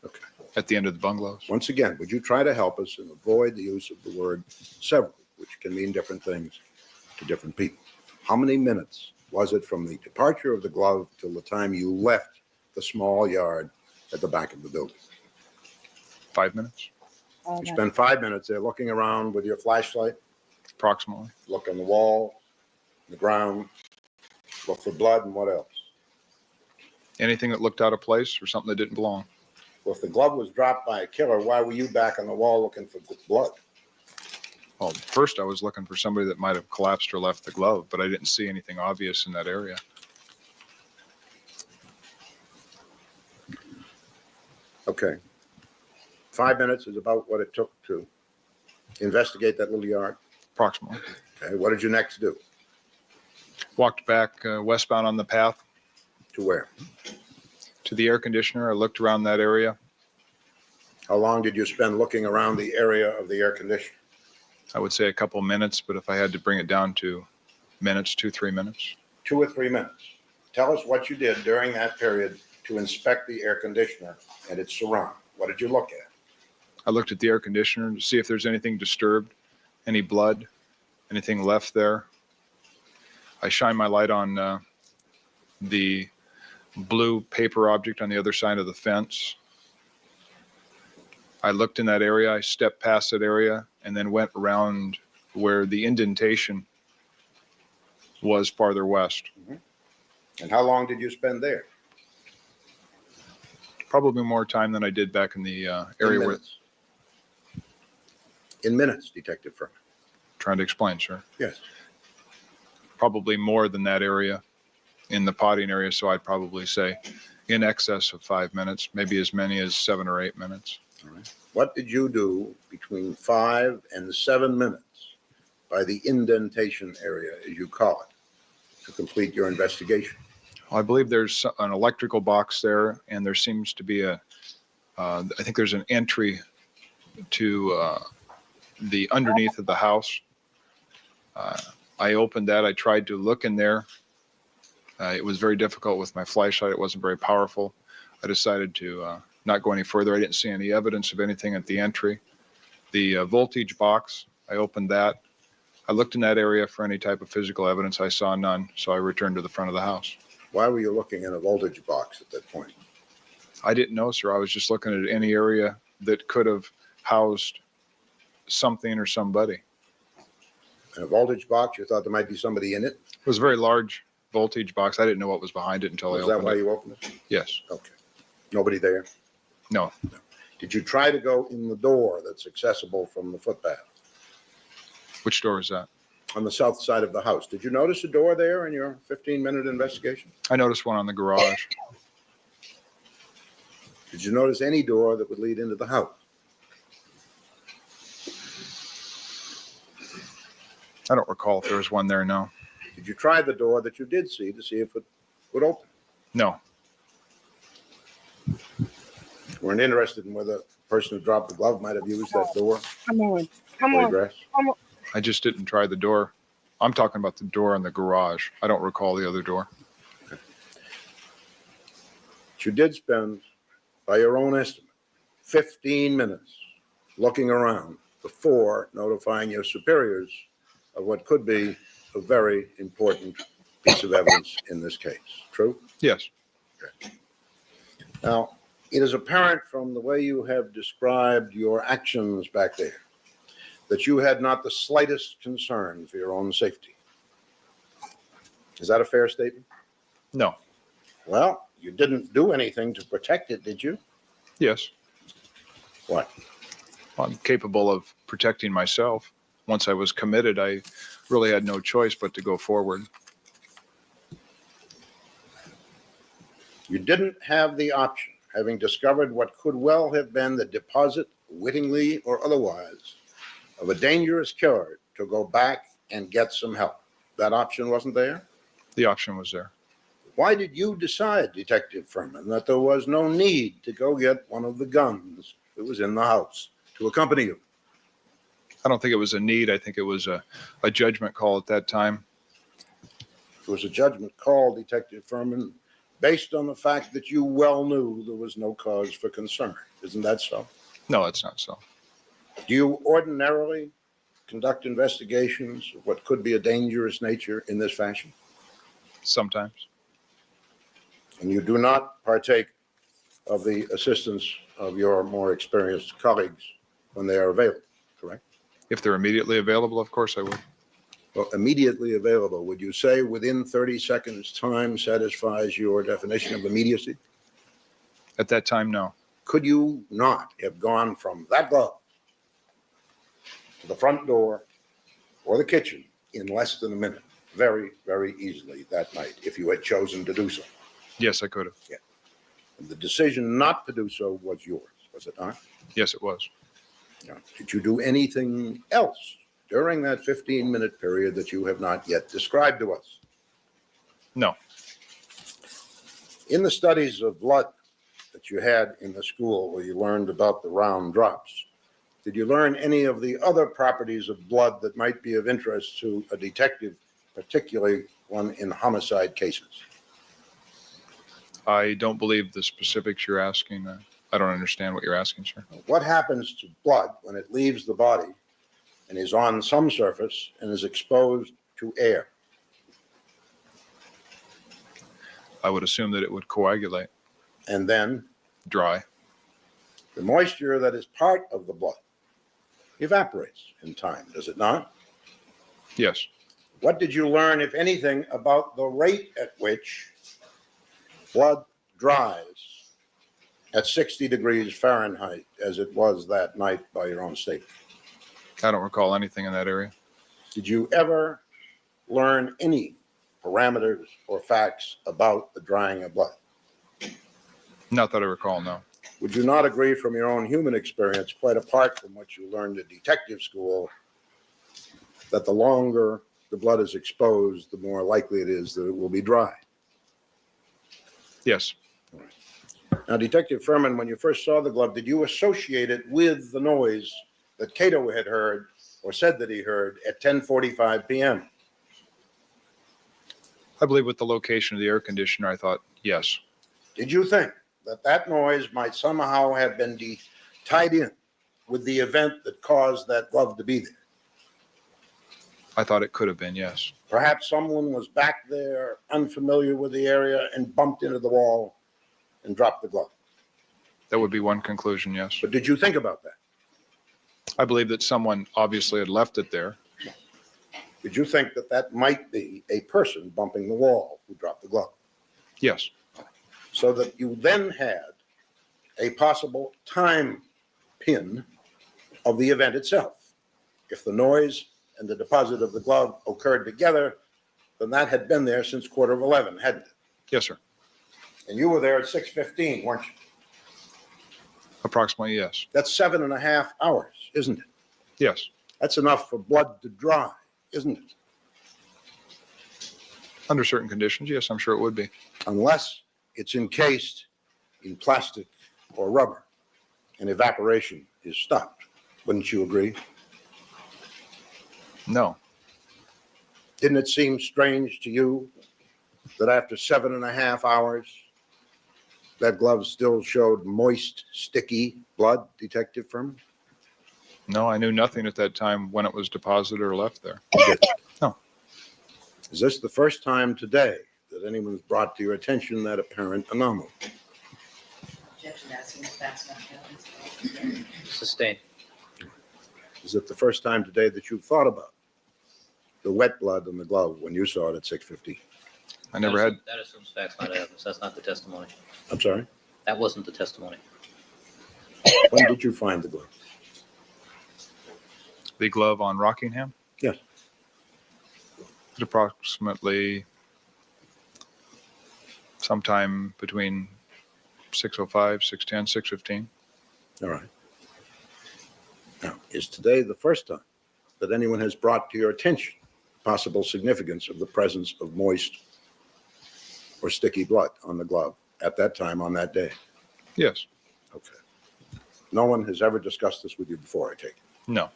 Okay. at the end of the bungalows. Once again, would you try to help us and avoid the use of the word several, which can mean different things to different people? How many minutes was it from the departure of the glove till the time you left the small yard at the back of the building? 5 minutes, You spent 5 minutes there looking around with your flashlight, approximately. look on the wall, the ground, look for blood, and what else? Anything that looked out of place or something that didn't belong. Well, if the glove was dropped by a killer, why were you back on the wall looking for blood? Well, first I was looking for somebody that might have collapsed or left the glove, but I didn't see anything obvious in that area. Okay. 5 minutes is about what it took to investigate that little yard. Approximately. Okay, what did you next do? Walked back westbound on the path To where? to the air conditioner. I looked around that area. How long did you spend looking around the area of the air conditioner? I would say a couple minutes, but if I had to bring it down to minutes, 2-3 minutes. 2 or 3 minutes. Tell us what you did during that period to inspect the air conditioner and its surround. What did you look at? I looked at the air conditioner to see if there's anything disturbed, any blood, anything left there. I shined my light on the blue paper object on the other side of the fence. I looked in that area, I stepped past that area, and then went around where the indentation was farther west. And how long did you spend there? Probably more time than I did back in the area where, In minutes, Detective Furman. trying to explain, sir. Yes. Probably more than that area in the potting area, so I'd probably say in excess of 5 minutes, maybe as many as 7 or 8 minutes. All right. What did you do between 5 and 7 minutes by the indentation area, as you call it? to complete your investigation? I believe there's an electrical box there, and there seems to be I think there's an entry to the underneath of the house. I opened that. I tried to look in there. It was very difficult with my flashlight. It wasn't very powerful. I decided to not go any further. I didn't see any evidence of anything at the entry. The voltage box, I opened that. I looked in that area for any type of physical evidence. I saw none, so I returned to the front of the house. Why were you looking in a voltage box at that point? I didn't know, sir. I was just looking at any area that could have housed something or somebody. In a voltage box, you thought there might be somebody in it? It was a very large voltage box. I didn't know what was behind it until I Was that opened why it. you opened it? Yes. Okay. Nobody there? No. Did you try to go in the door that's accessible from the footpath Which door is that? on the south side of the house? Did you notice a door there in your 15-minute investigation? I noticed one on the garage. Did you notice any door that would lead into the house? I don't recall if there was one there. No. Did you try the door that you did see to see if it would open? No. Weren't interested in whether the person who dropped the glove might have used that door Come on. Come for on. egress? I just didn't try the door. I'm talking about the door in the garage. I don't recall the other door. But you did spend, by your own estimate, 15 minutes looking around before notifying your superiors of what could be a very important piece of evidence in this case. True? Yes. Now, it is apparent from the way you have described your actions back there that you had not the slightest concern for your own safety. Is that a fair statement? No. Well, you didn't do anything to protect it, did you? Yes. What? I'm capable of protecting myself. Once I was committed, I really had no choice but to go forward. You didn't have the option, having discovered what could well have been the deposit, wittingly or otherwise, of a dangerous killer, to go back and get some help. That option wasn't there? The option was there. Why did you decide, Detective Furman, that there was no need to go get one of the guns that was in the house to accompany you? I don't think it was a need. I think it was a judgment call at that time. It was a judgment call, Detective Furman, based on the fact that you well knew there was no cause for concern. Isn't that so? No, that's not so. Do you ordinarily conduct investigations of what could be a dangerous nature in this fashion? Sometimes. And you do not partake of the assistance of your more experienced colleagues when they are available, correct? If they're immediately available, of course I would. Well, immediately available, would you say within 30 seconds time satisfies your definition of immediacy? At that time, no. Could you not have gone from that glove to the front door or the kitchen in less than a minute? Very, very easily that night, if you had chosen to do so. Yes, I could have. And the decision not to do so was yours, was it not? Yes, it was. Now, did you do anything else during that 15-minute period that you have not yet described to us? No. In the studies of blood that you had in the school where you learned about the round drops, did you learn any of the other properties of blood that might be of interest to a detective, particularly one in homicide cases? I don't believe the specifics you're asking. I don't understand what you're asking, sir. What happens to blood when it leaves the body and is on some surface and is exposed to air? I would assume that it would coagulate, And then dry. the moisture that is part of the blood evaporates in time, does it not? Yes. What did you learn, if anything, about the rate at which blood dries at 60 degrees Fahrenheit as it was that night by your own statement? I don't recall anything in that area. Did you ever learn any parameters or facts about the drying of blood? Not that I recall, no. Would you not agree from your own human experience, quite apart from what you learned at detective school, that the longer the blood is exposed, the more likely it is that it will be dry. Yes. Now, Detective Furman, when you first saw the glove, did you associate it with the noise that Cato had heard or said that he heard at 10:45 p.m.? I believe with the location of the air conditioner, I thought, yes. Did you think that that noise might somehow have been tied in with the event that caused that glove to be there? I thought it could have been, yes. Perhaps someone was back there, unfamiliar with the area, and bumped into the wall and dropped the glove. That would be one conclusion, yes. But did you think about that? I believe that someone obviously had left it there. Did you think that that might be a person bumping the wall who dropped the glove? Yes. So that you then had a possible time pin of the event itself. If the noise and the deposit of the glove occurred together, then that had been there since 11:15, hadn't it? Yes, sir. And you were there at 6:15, weren't you? Approximately, yes. That's 7.5 hours, isn't it? Yes. That's enough for blood to dry, isn't it? Under certain conditions, yes, I'm sure it would be. Unless it's encased in plastic or rubber and evaporation is stopped. Wouldn't you agree? No. Didn't it seem strange to you that after 7.5 hours, that glove still showed moist, sticky blood, Detective Furman? No, I knew nothing at that time when it was deposited or left there. No. Is this the first time today that anyone's brought to your attention that apparent anomaly? Objection, that seems fast enough evidence. Sustained. Is it the first time today that you've thought about the wet blood on the glove when you saw it at 6:15? I never had. That assumes facts, not evidence. That's not the testimony. I'm sorry? That wasn't the testimony. When did you find the glove? The glove on Rockingham? Yes. It's approximately sometime between 6:05, 6:10, 6:15. All right. Now, is today the first time that anyone has brought to your attention possible significance of the presence of moist or sticky blood on the glove at that time on that day? Yes. Okay. No one has ever discussed this with you before, I take it? No.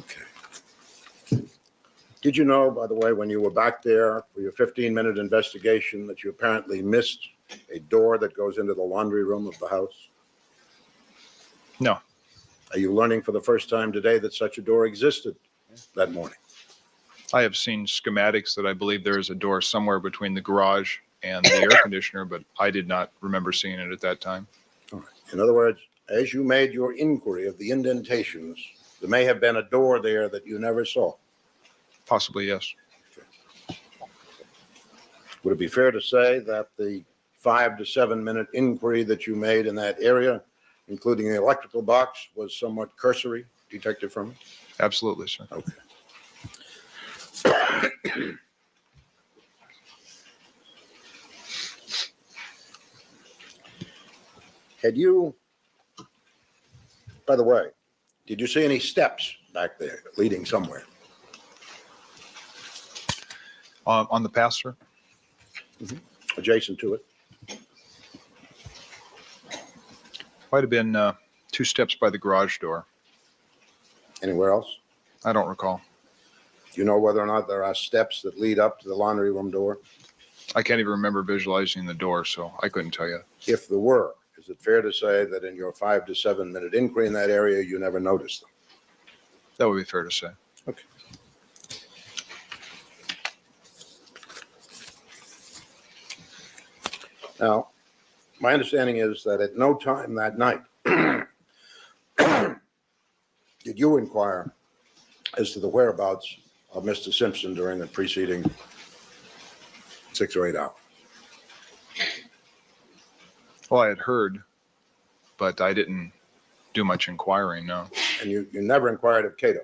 Okay. Did you know, by the way, when you were back there for your 15-minute investigation, that you apparently missed a door that goes into the laundry room of the house? No. Are you learning for the first time today that such a door existed that morning? I have seen schematics that I believe there is a door somewhere between the garage and the air conditioner, but I did not remember seeing it at that time. All right. In other words, as you made your inquiry of the indentations, there may have been a door there that you never saw. Possibly, yes. Would it be fair to say that the 5 to 7 minute inquiry that you made in that area, including the electrical box, was somewhat cursory, Detective Furman? Absolutely, sir. Okay. Had you, by the way, did you see any steps back there leading somewhere? On the path, sir? Adjacent to it? Might have been 2 steps by the garage door. Anywhere else? I don't recall. Do you know whether or not there are steps that lead up to the laundry room door? I can't even remember visualizing the door, so I couldn't tell you. If there were, is it fair to say that in your 5 to 7 minute inquiry in that area, you never noticed them? That would be fair to say. Okay. Now, my understanding is that at no time that night did you inquire as to the whereabouts of Mr. Simpson during the preceding 6 or 8 hours. Well, I had heard, but I didn't do much inquiring, no. And you never inquired of Cato.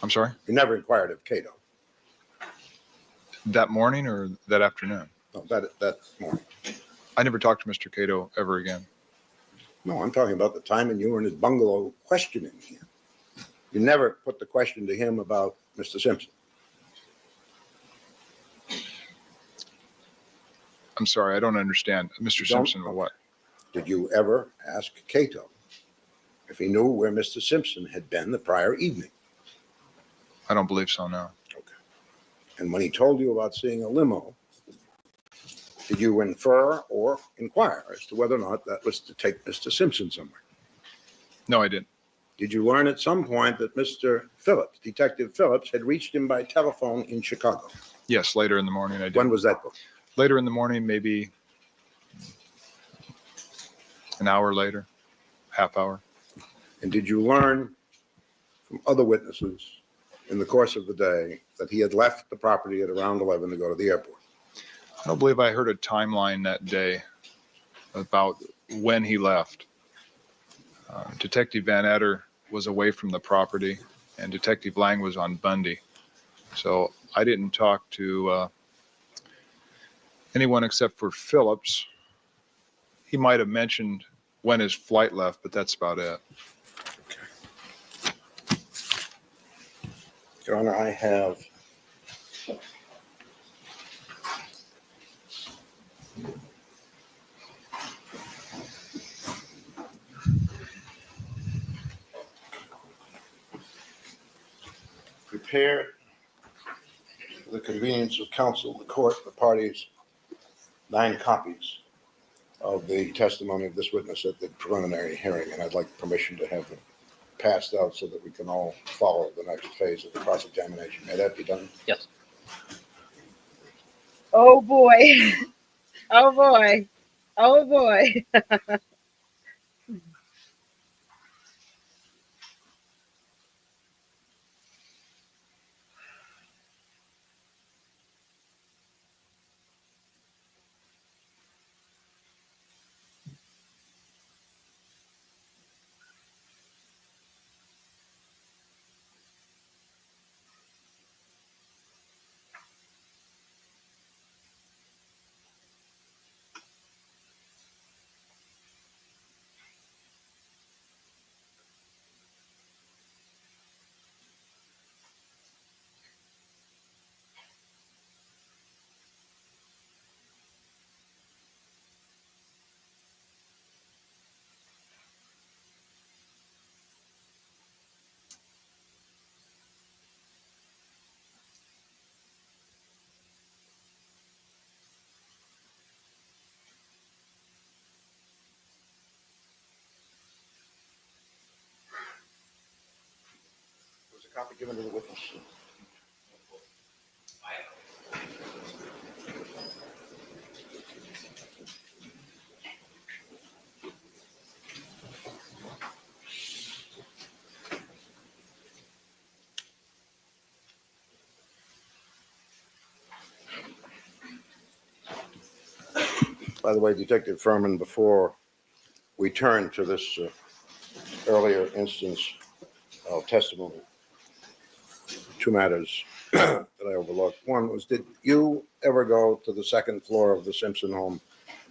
I'm sorry? You never inquired of Cato. That morning or that afternoon? No, that morning. I never talked to Mr. Cato ever again. No, I'm talking about the time when you were in his bungalow questioning him. You never put the question to him about Mr. Simpson. I'm sorry, I don't understand. Mr. Don't- Simpson, what? Did you ever ask Cato if he knew where Mr. Simpson had been the prior evening? I don't believe so, no. And when he told you about seeing a limo, did you infer or inquire as to whether or not that was to take Mr. Simpson somewhere? No, I didn't. Did you learn at some point that Mr. Phillips, Detective Phillips, had reached him by telephone in Chicago? Yes, later in the morning I did. When was that book? Later in the morning, maybe an hour later, half hour. And did you learn from other witnesses in the course of the day that he had left the property at around 11 to go to the airport? I don't believe I heard a timeline that day about when he left. Detective Van Etter was away from the property, and Detective Lang was on Bundy. So I didn't talk to anyone except for Phillips. He might have mentioned when his flight left, but that's about it. Your Honor, I have prepared for the convenience of counsel, the court, the parties, 9 copies of the testimony of this witness at the preliminary hearing, and I'd like permission to have them passed out so that we can all follow the next phase of the cross-examination. May that be done? Yes. Oh boy. Oh boy. Oh boy. Was a copy given to the witness? By the way, Detective Furman, before we turn to this earlier instance of testimony, 2 matters that I overlooked. One was, did you ever go to the 2nd floor of the Simpson home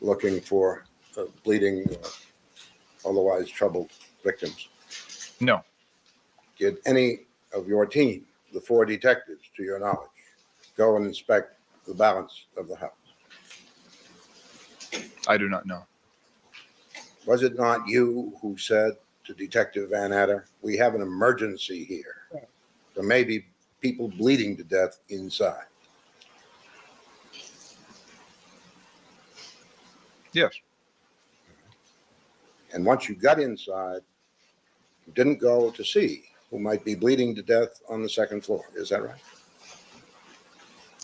looking for bleeding, otherwise troubled victims? No, Did any of your team, the 4 detectives, to your knowledge, go and inspect the balance of the house? I do not know. Was it not you who said to Detective Van Etter, we have an emergency here? There may be people bleeding to death inside. Yes, And once you got inside, you didn't go to see who might be bleeding to death on the 2nd floor. Is that right?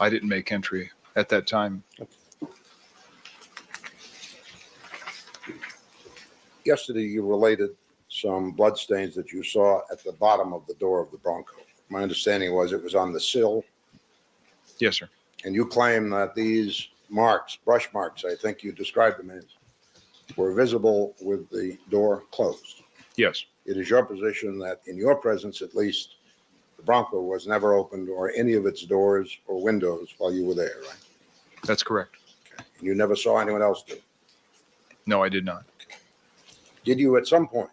I didn't make entry at that time. Yesterday, you related some bloodstains that you saw at the bottom of the door of the Bronco. My understanding was it was on the sill, Yes, sir. and you claim that these marks, brush marks, I think you described them as, were visible with the door closed. Yes, It is your position that in your presence, at least, the Bronco was never opened or any of its doors or windows while you were there, right? that's correct. And you never saw anyone else do it. No, I did not. Did you at some point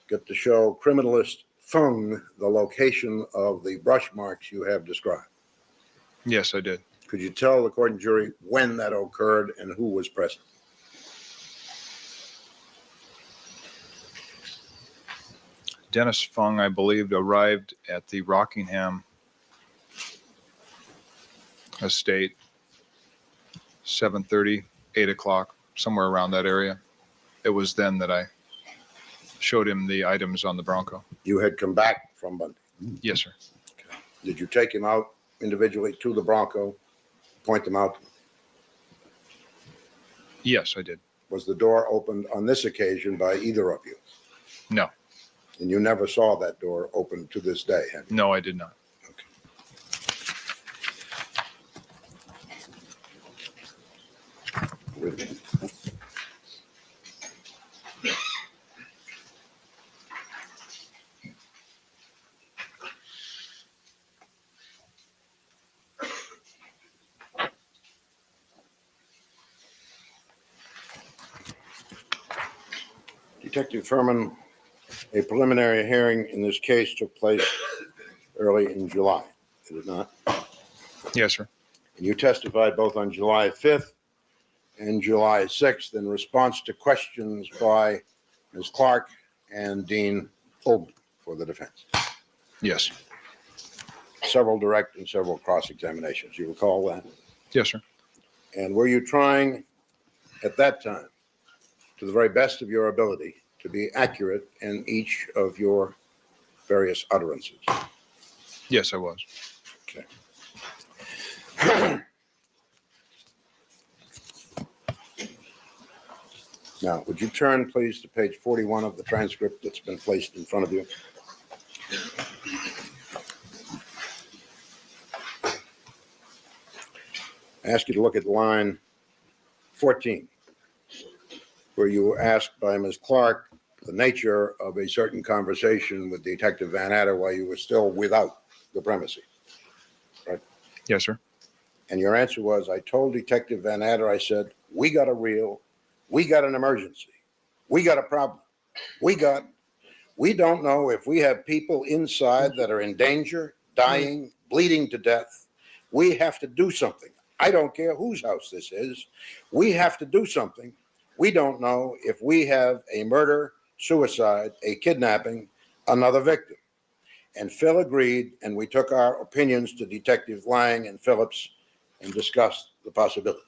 get to show criminalist Fung the location of the brush marks you have described? Yes, I did. Could you tell the court and jury when that occurred and who was present? Dennis Fung, I believed, arrived at the Rockingham estate 7:30, 8 o'clock, somewhere around that area. It was then that I showed him the items on the Bronco. You had come back from Bundy. Yes, sir. Did you take him out individually to the Bronco, point them out? Yes, I did. Was the door opened on this occasion by either of you? No, And you never saw that door open to this day, have you? no, I did not. With me. Detective Furman, a preliminary hearing in this case took place early in July, did it not? Yes, sir. And you testified both on July 5th and July 6th in response to questions by Ms. Clark and Dean Holman for the defense. Yes. Several direct and several cross-examinations. You recall that? Yes, sir. And were you trying at that time, to the very best of your ability, to be accurate in each of your various utterances? Yes, I was. Okay. Now, would you turn, please, to page 41 of the transcript that's been placed in front of you? I ask you to look at line 14, where you were asked by Ms. Clark the nature of a certain conversation with Detective Van Adder while you were still without the premises. Yes, sir. And your answer was, I told Detective Van Adder, I said, we got a reel, we got an emergency, we got a problem, we don't know if we have people inside that are in danger, dying, bleeding to death. We have to do something. I don't care whose house this is. We have to do something. We don't know if we have a murder, suicide, a kidnapping, another victim. And Phil agreed, and we took our opinions to Detective Lang and Phillips and discussed the possibilities.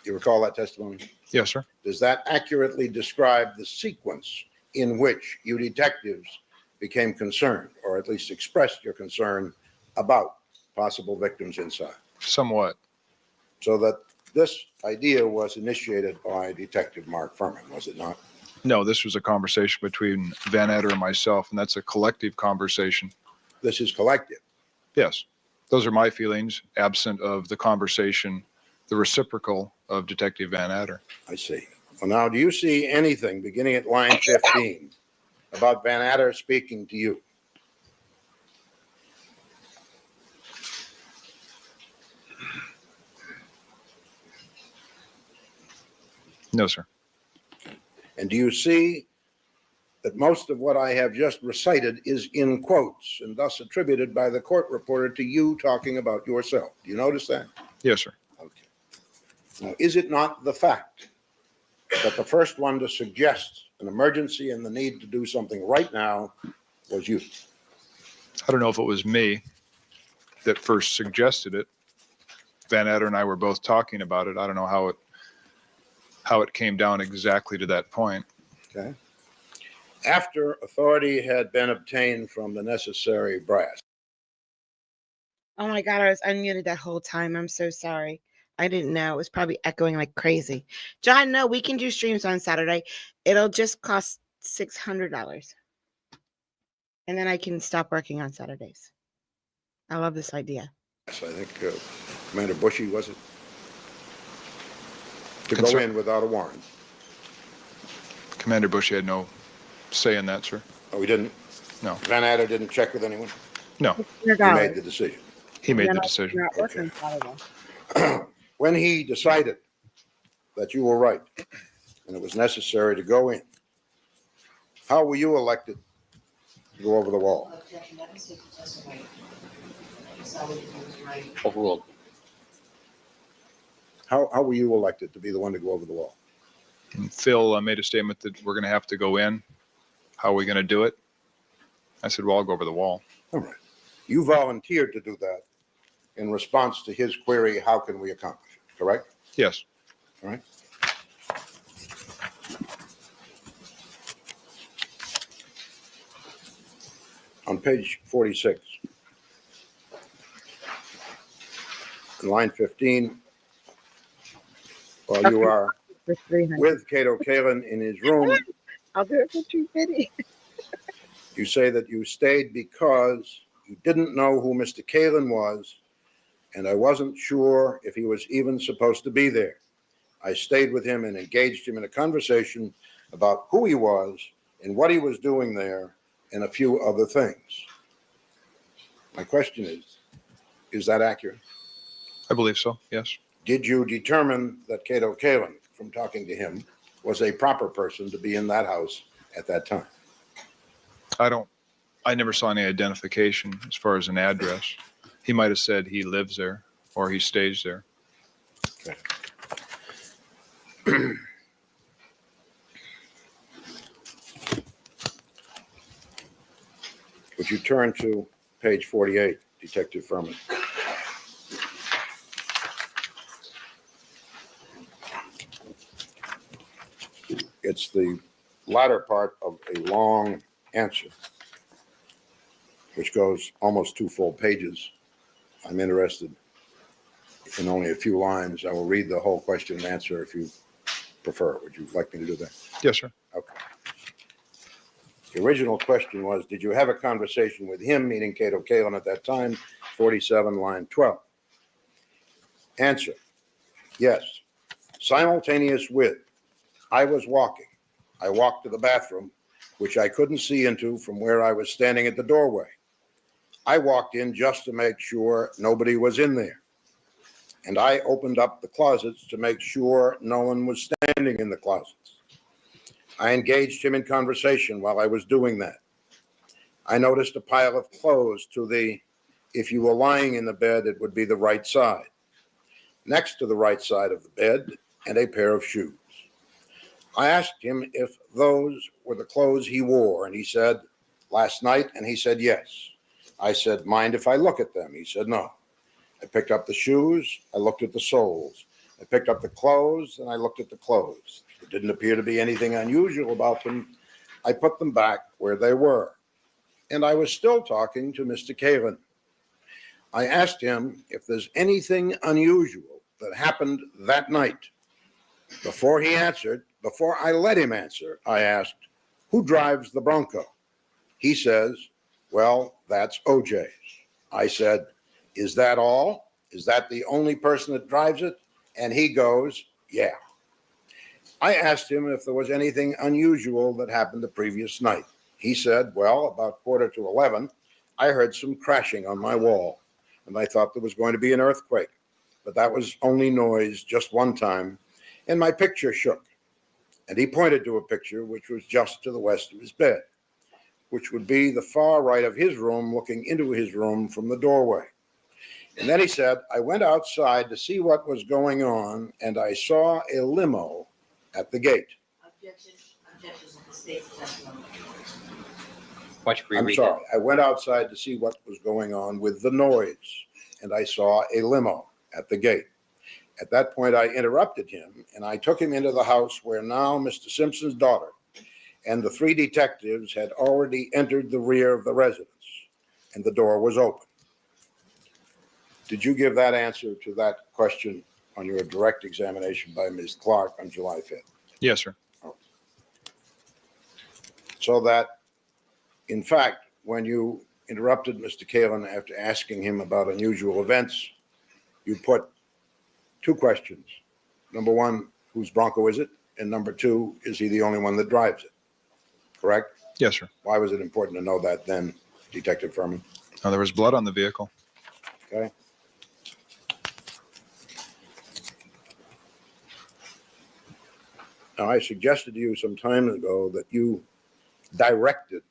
You recall that testimony? Yes, sir. Does that accurately describe the sequence in which you detectives became concerned, or at least expressed your concern about possible victims inside? Somewhat. So that this idea was initiated by Detective Mark Furman, was it not? No, this was a conversation between Van Adder and myself, and that's a collective conversation. This is collective. Yes. Those are my feelings, absent of the conversation, the reciprocal of Detective Van Adder. I see. Well, now, do you see anything beginning at line 15 about Van Adder speaking to you? No, sir. And do you see that most of what I have just recited is in quotes and thus attributed by the court reporter to you talking about yourself? Do you notice that? Yes, sir. Okay. Now, is it not the fact that the first one to suggest an emergency and the need to do something right now was you? I don't know if it was me that first suggested it. Van Adder and I were both talking about it. I don't know how it came down exactly to that point. Okay. After authority had been obtained from the necessary brass. Oh my God, I was unmuted that whole time. I'm so sorry. I didn't know. It was probably echoing like crazy. John, no, we can do streams on Saturday. It'll just cost $600. And then I can stop working on Saturdays. I love this idea. Yes, I think Commander Bushy, was it? To go Concern- in without a warrant. Commander Bush had no say in that, sir. Oh, he didn't? No. Van Adder didn't check with anyone? No, He made the decision. he made the decision. Not working Saturday. When he decided that you were right and it was necessary to go in, how were you elected to go over the wall? Objection, that was taken testimony. Decided he was right. Overruled. How were you elected to be the one to go over the wall? And Phil made a statement that we're going to have to go in. How are we going to do it? I said, well, I'll go over the wall. All right. You volunteered to do that in response to his query, how can we accomplish it, correct? Yes. All right. On page 46, in line 15, while you are For 300. with Cato Kalin in his room, I'll do it for 250. you say that you stayed because you didn't know who Mr. Kalin was, and I wasn't sure if he was even supposed to be there. I stayed with him and engaged him in a conversation about who he was and what he was doing there and a few other things. My question is that accurate? I believe so. Yes. Did you determine that Cato Kalin, from talking to him, was a proper person to be in that house at that time? I never saw any identification as far as an address. He might have said he lives there or he stays there. Okay. Would you turn to page 48, Detective Furman? It's the latter part of a long answer, which goes almost 2 full pages. I'm interested in only a few lines. I will read the whole question and answer if you prefer. Would you like me to do that? Yes, sir. Okay. The original question was, did you have a conversation with him, meaning Cato Kalin at that time? 47, line 12. Answer, yes. Simultaneous with, I was walking. I walked to the bathroom, which I couldn't see into from where I was standing at the doorway. I walked in just to make sure nobody was in there. And I opened up the closets to make sure no one was standing in the closets. I engaged him in conversation while I was doing that. I noticed a pile of clothes to the, if you were lying in the bed, it would be the right side. Next to the right side of the bed, and a pair of shoes. I asked him if those were the clothes he wore, and he said, last night, and he said, yes. I said, mind if I look at them? He said, no. I picked up the shoes, I looked at the soles. I picked up the clothes, and I looked at the clothes. There didn't appear to be anything unusual about them. I put them back where they were. And I was still talking to Mr. Kalin. I asked him if there's anything unusual that happened that night. Before he answered, before I let him answer, I asked, who drives the Bronco? He says, well, that's OJ's. I said, is that all? Is that the only person that drives it? And he goes, yeah. I asked him if there was anything unusual that happened the previous night. He said, well, about 11:15, I heard some crashing on my wall, and I thought there was going to be an earthquake. But that was only noise just one time, and my picture shook. And he pointed to a picture which was just to the west of his bed, which would be the far right of his room, looking into his room from the doorway. And then he said, I went outside to see what was going on, and I saw a limo at the gate. Objection, objections of the state's testimony. Why don't you I'm reread sorry. I went outside to see what was going on with the noise, and I saw a limo at the gate. At that point, I interrupted him, and I took him into the house where now Mr. Simpson's daughter and the 3 detectives had already entered the rear of the residence, and the door was open. Did you give that answer to that question on your direct examination by Ms. Clark on July 5th? Yes, sir. So that, in fact, when you interrupted Mr. Kalin after asking him about unusual events, you put 2 questions. Number 1, whose Bronco is it? And number 2, is he the only one that drives it? Correct? Yes, sir. Why was it important to know that then, Detective Furman? Now, there was blood on the vehicle. Okay. Now, I suggested to you some time ago that you directed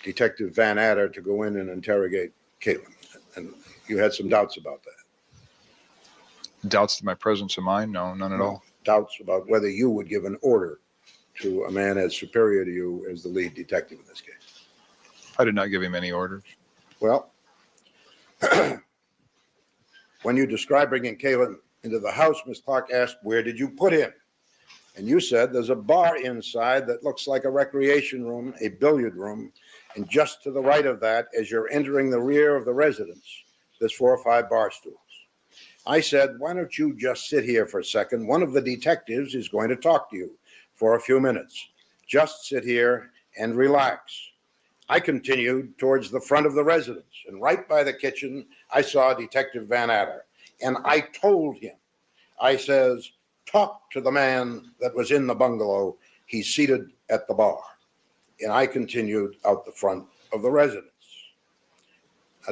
Detective Van Adder to go in and interrogate Caitlin. And you had some doubts about that. Doubts to my presence of mind? No, none at all. Doubts about whether you would give an order to a man as superior to you as the lead detective in this case. I did not give him any orders. Well, when you described bringing Caitlin into the house, Ms. Clark asked, where did you put him? And you said there's a bar inside that looks like a recreation room, a billiard room, and just to the right of that, as you're entering the rear of the residence, there's 4 or 5 bar stools. I said, why don't you just sit here for a second? One of the detectives is going to talk to you for a few minutes. Just sit here and relax. I continued towards the front of the residence, and right by the kitchen, I saw Detective Van Adder. And I told him, I says, talk to the man that was in the bungalow. He's seated at the bar. And I continued out the front of the residence.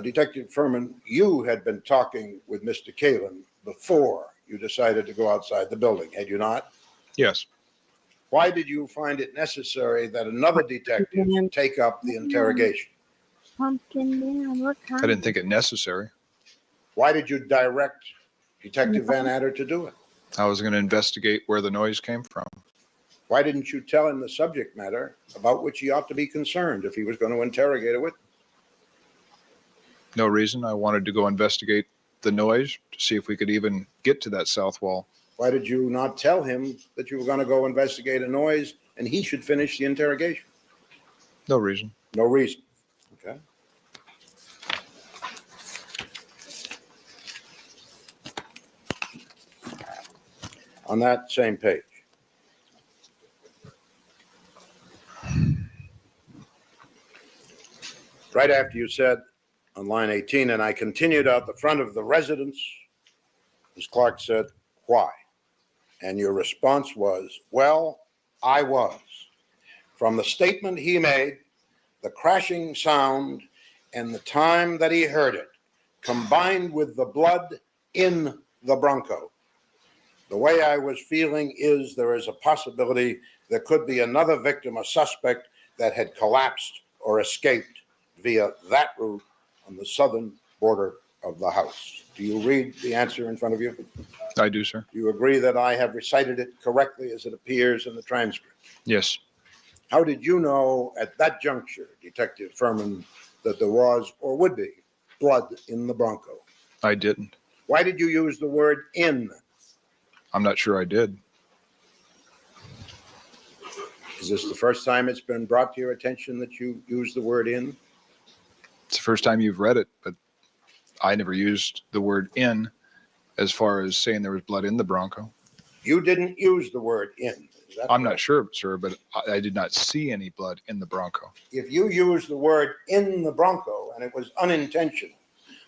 Detective Furman, you had been talking with Mr. Kalin before you decided to go outside the building, had you not? Yes. Why did you find it necessary that another detective take up the interrogation? Pumpkin man, what I didn't think it necessary. Why did you direct Detective Van Adder to do it? I was going to investigate where the noise came from. Why didn't you tell him the subject matter about which he ought to be concerned if he was going to interrogate a witness? No reason. I wanted to go investigate the noise to see if we could even get to that south wall. Why did you not tell him that you were going to go investigate a noise and he should finish the interrogation? No reason. No reason. Okay. On that same page. Right after you said on line 18, and I continued out the front of the residence, Ms. Clark said, why? And your response was, well, I was. From the statement he made, the crashing sound, and the time that he heard it, combined with the blood in the Bronco, the way I was feeling is there is a possibility there could be another victim, a suspect that had collapsed or escaped via that route on the southern border of the house. Do you read the answer in front of you? I do, sir. Do you agree that I have recited it correctly as it appears in the transcript? Yes. How did you know at that juncture, Detective Furman, that there was or would be blood in the Bronco? I didn't. Why did you use the word in? I'm not sure I did. Is this the first time it's been brought to your attention that you used the word in? It's the first time you've read it, but I never used the word in as far as saying there was blood in the Bronco. You didn't use the word in. Is that I'm correct? not sure, sir, but I did not see any blood in the Bronco. If you used the word in the Bronco and it was unintentional,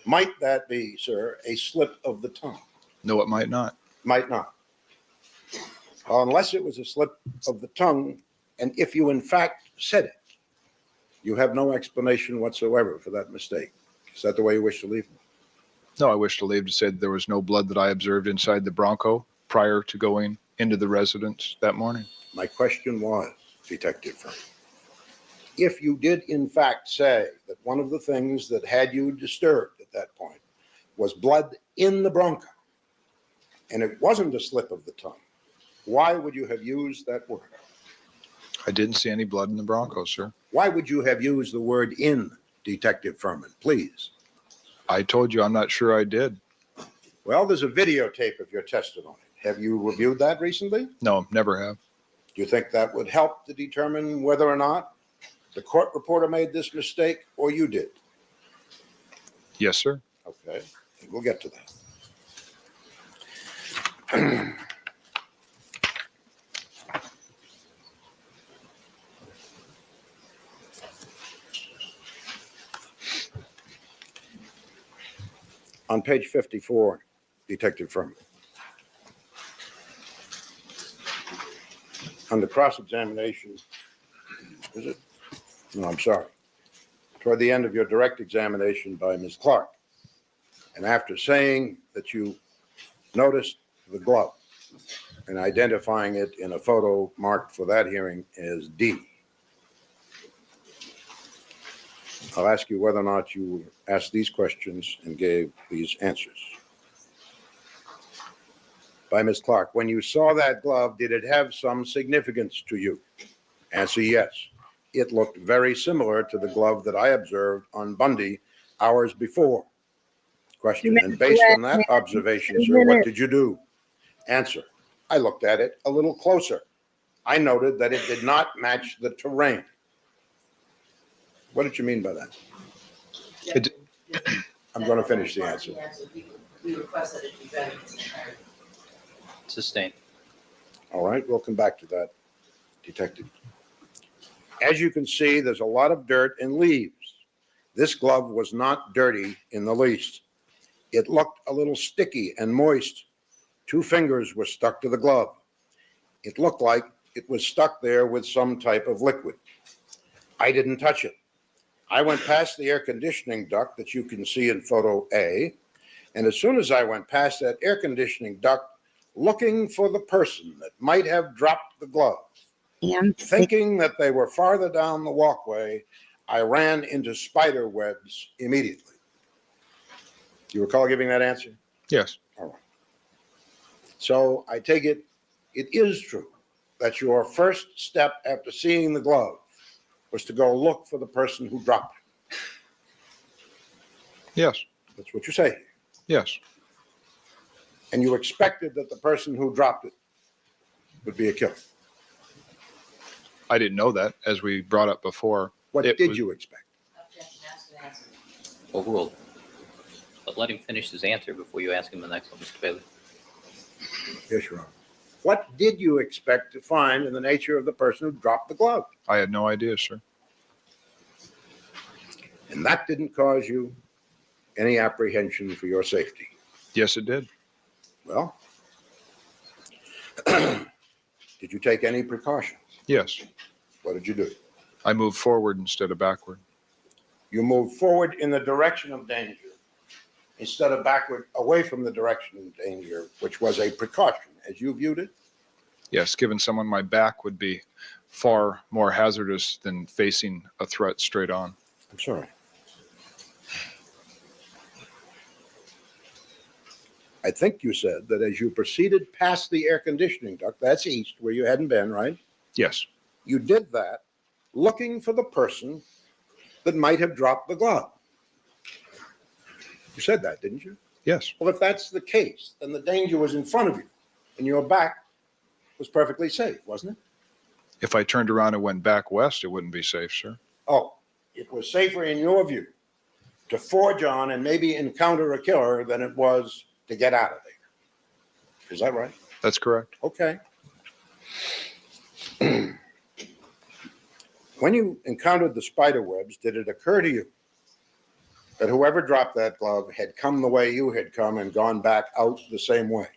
might that be, sir, a slip of the tongue? No, it might not. Might not. Unless it was a slip of the tongue, and if you in fact said it, you have no explanation whatsoever for that mistake. Is that the way you wish to leave it? No, I wish to leave to say that there was no blood that I observed inside the Bronco prior to going into the residence that morning. My question was, Detective Furman, if you did in fact say that one of the things that had you disturbed at that point was blood in the Bronco, and it wasn't a slip of the tongue, why would you have used that word? I didn't see any blood in the Bronco, sir. Why would you have used the word in, Detective Furman? Please. I told you I'm not sure I did. Well, there's a videotape of your testimony. Have you reviewed that recently? No, never have. Do you think that would help to determine whether or not the court reporter made this mistake or you did? Yes, sir. Okay, we'll get to that. On page 54, Detective Furman. Under cross-examination, is it? No, I'm sorry. Toward the end of your direct examination by Ms. Clark, and after saying that you noticed the glove and identifying it in a photo marked for that hearing as D, I'll ask you whether or not you asked these questions and gave these answers. By Ms. Clark, when you saw that glove, did it have some significance to you? Answer, yes. It looked very similar to the glove that I observed on Bundy hours before. Question, and based on that observation, sir, what did you do? Answer, I looked at it a little closer. I noted that it did not match the terrain. What did you mean by that? I'm going to finish the answer. We request that it be vetted in its entirety. Sustained. All right, we'll come back to that, Detective. As you can see, there's a lot of dirt and leaves. This glove was not dirty in the least. It looked a little sticky and moist. 2 fingers were stuck to the glove. It looked like it was stuck there with some type of liquid. I didn't touch it. I went past the air conditioning duct that you can see in photo A, and as soon as I went past that air conditioning duct, looking for the person that might have dropped the glove, thinking that they were farther down the walkway, I ran into spider webs immediately. Do you recall giving that answer? Yes. All right. So I take it, it is true that your first step after seeing the glove was to go look for the person who dropped it. Yes. That's what you say. Yes. And you expected that the person who dropped it would be a killer. I didn't know that, as we brought up before. What It did was- you expect? Objection, ask and answer. Overruled. But let him finish his answer before you ask him the next one, Mr. Bailey. Yes, Your Honor. What did you expect to find in the nature of the person who dropped the glove? I had no idea, sir. And that didn't cause you any apprehension for your safety. Yes, it did. Well, did you take any precautions? Yes. What did you do? I moved forward instead of backward. You moved forward in the direction of danger instead of backward away from the direction of danger, which was a precaution as you viewed it. Yes, giving someone my back would be far more hazardous than facing a threat straight on. I'm sorry. I think you said that as you proceeded past the air conditioning duct, that's east where you hadn't been, right? Yes. You did that looking for the person that might have dropped the glove. You said that, didn't you? Yes. Well, if that's the case, then the danger was in front of you and your back was perfectly safe, wasn't it? If I turned around and went back west, it wouldn't be safe, sir. Oh, it was safer in your view to forge on and maybe encounter a killer than it was to get out of there. Is that right? That's correct. Okay. When you encountered the spider webs, did it occur to you that whoever dropped that glove had come the way you had come and gone back out the same way?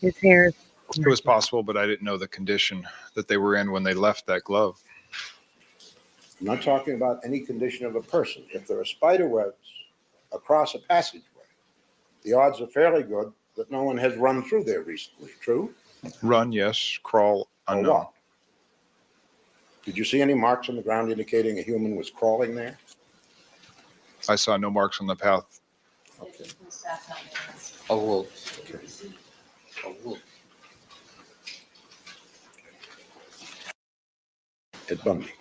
His hair is It was possible, but I didn't know the condition that they were in when they left that glove. I'm not talking about any condition of a person. If there are spider webs across a passageway, the odds are fairly good that no one has run through there recently. True? Run, yes. Crawl, Or unknown. what? Did you see any marks on the ground indicating a human was crawling there? I saw no marks on the path. Okay. Staff not unanimous. Overruled. Okay. Overruled. At Bundy.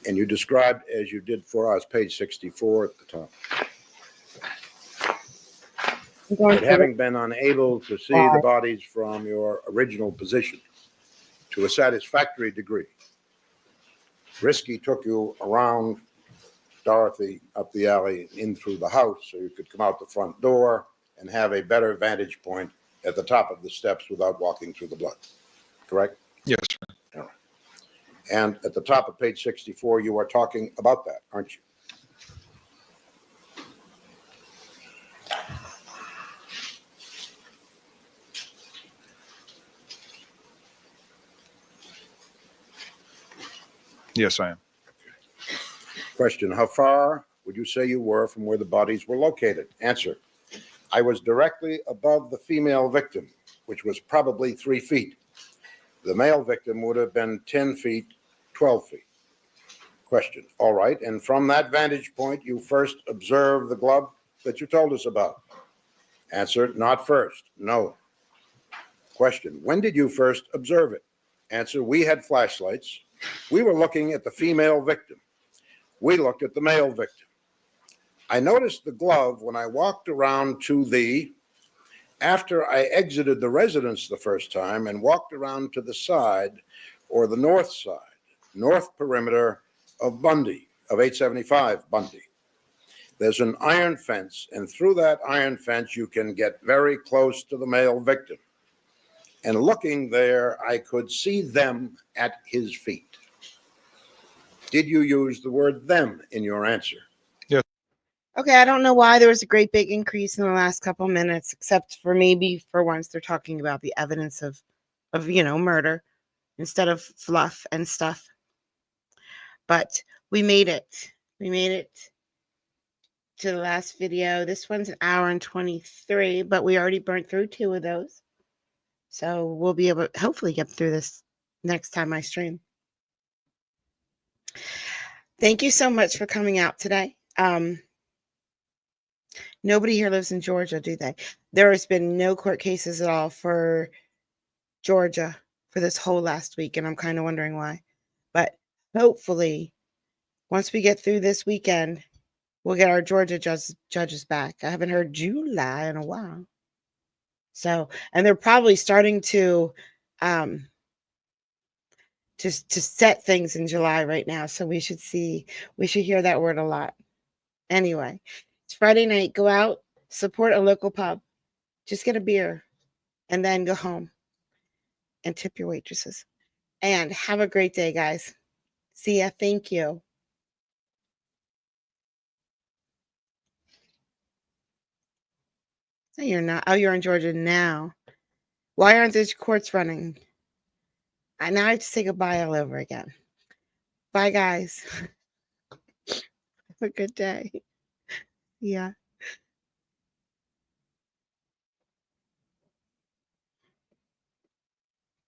And you described, as you did for us, page 64 at the top, that having been unable to see the bodies from your original position to a satisfactory degree, Risky took you around Dorothy up the alley and in through the house so you could come out the front door and have a better vantage point at the top of the steps without walking through the blood. Correct? Yes, sir. And at the top of page 64, you are talking about that, aren't you? Yes, I am. Question, how far would you say you were from where the bodies were located? Answer, I was directly above the female victim, which was probably 3 feet. The male victim would have been 10 feet, 12 feet. Question. All right. And from that vantage point, you first observed the glove that you told us about? Answer, not first. No. Question. When did you first observe it? Answer, we had flashlights. We were looking at the female victim. We looked at the male victim. I noticed the glove when I walked around after I exited the residence the first time and walked around to the side, or the north side, north perimeter of Bundy, of 875 Bundy. There's an iron fence, and through that iron fence, you can get very close to the male victim. And looking there, I could see them at his feet. Did you use the word them in your answer? Okay, I don't know why there was a great big increase in the last couple minutes, except for maybe for once they're talking about the evidence of murder instead of fluff and stuff. But we made it. We made it to the last video. This one's an hour and 23, but we already burnt through 2 of those. So we'll be able to hopefully get through this next time I stream. Thank you so much for coming out today. Nobody here lives in Georgia, do they? There has been no court cases at all for Georgia for this whole last week, and I'm kind of wondering why. But hopefully, once we get through this weekend, we'll get our Georgia judges back. I haven't heard July in a while. So, and they're probably starting to set things in July right now. So we should hear that word a lot. Anyway, it's Friday night. Go out, support a local pub. Just get a beer and then go home and tip your waitresses. And have a great day, guys. See ya. Thank you. No, you're not. Oh, you're in Georgia now. Why aren't these courts running? Now I have to say goodbye all over again. Bye, guys. Have a good day. Yeah.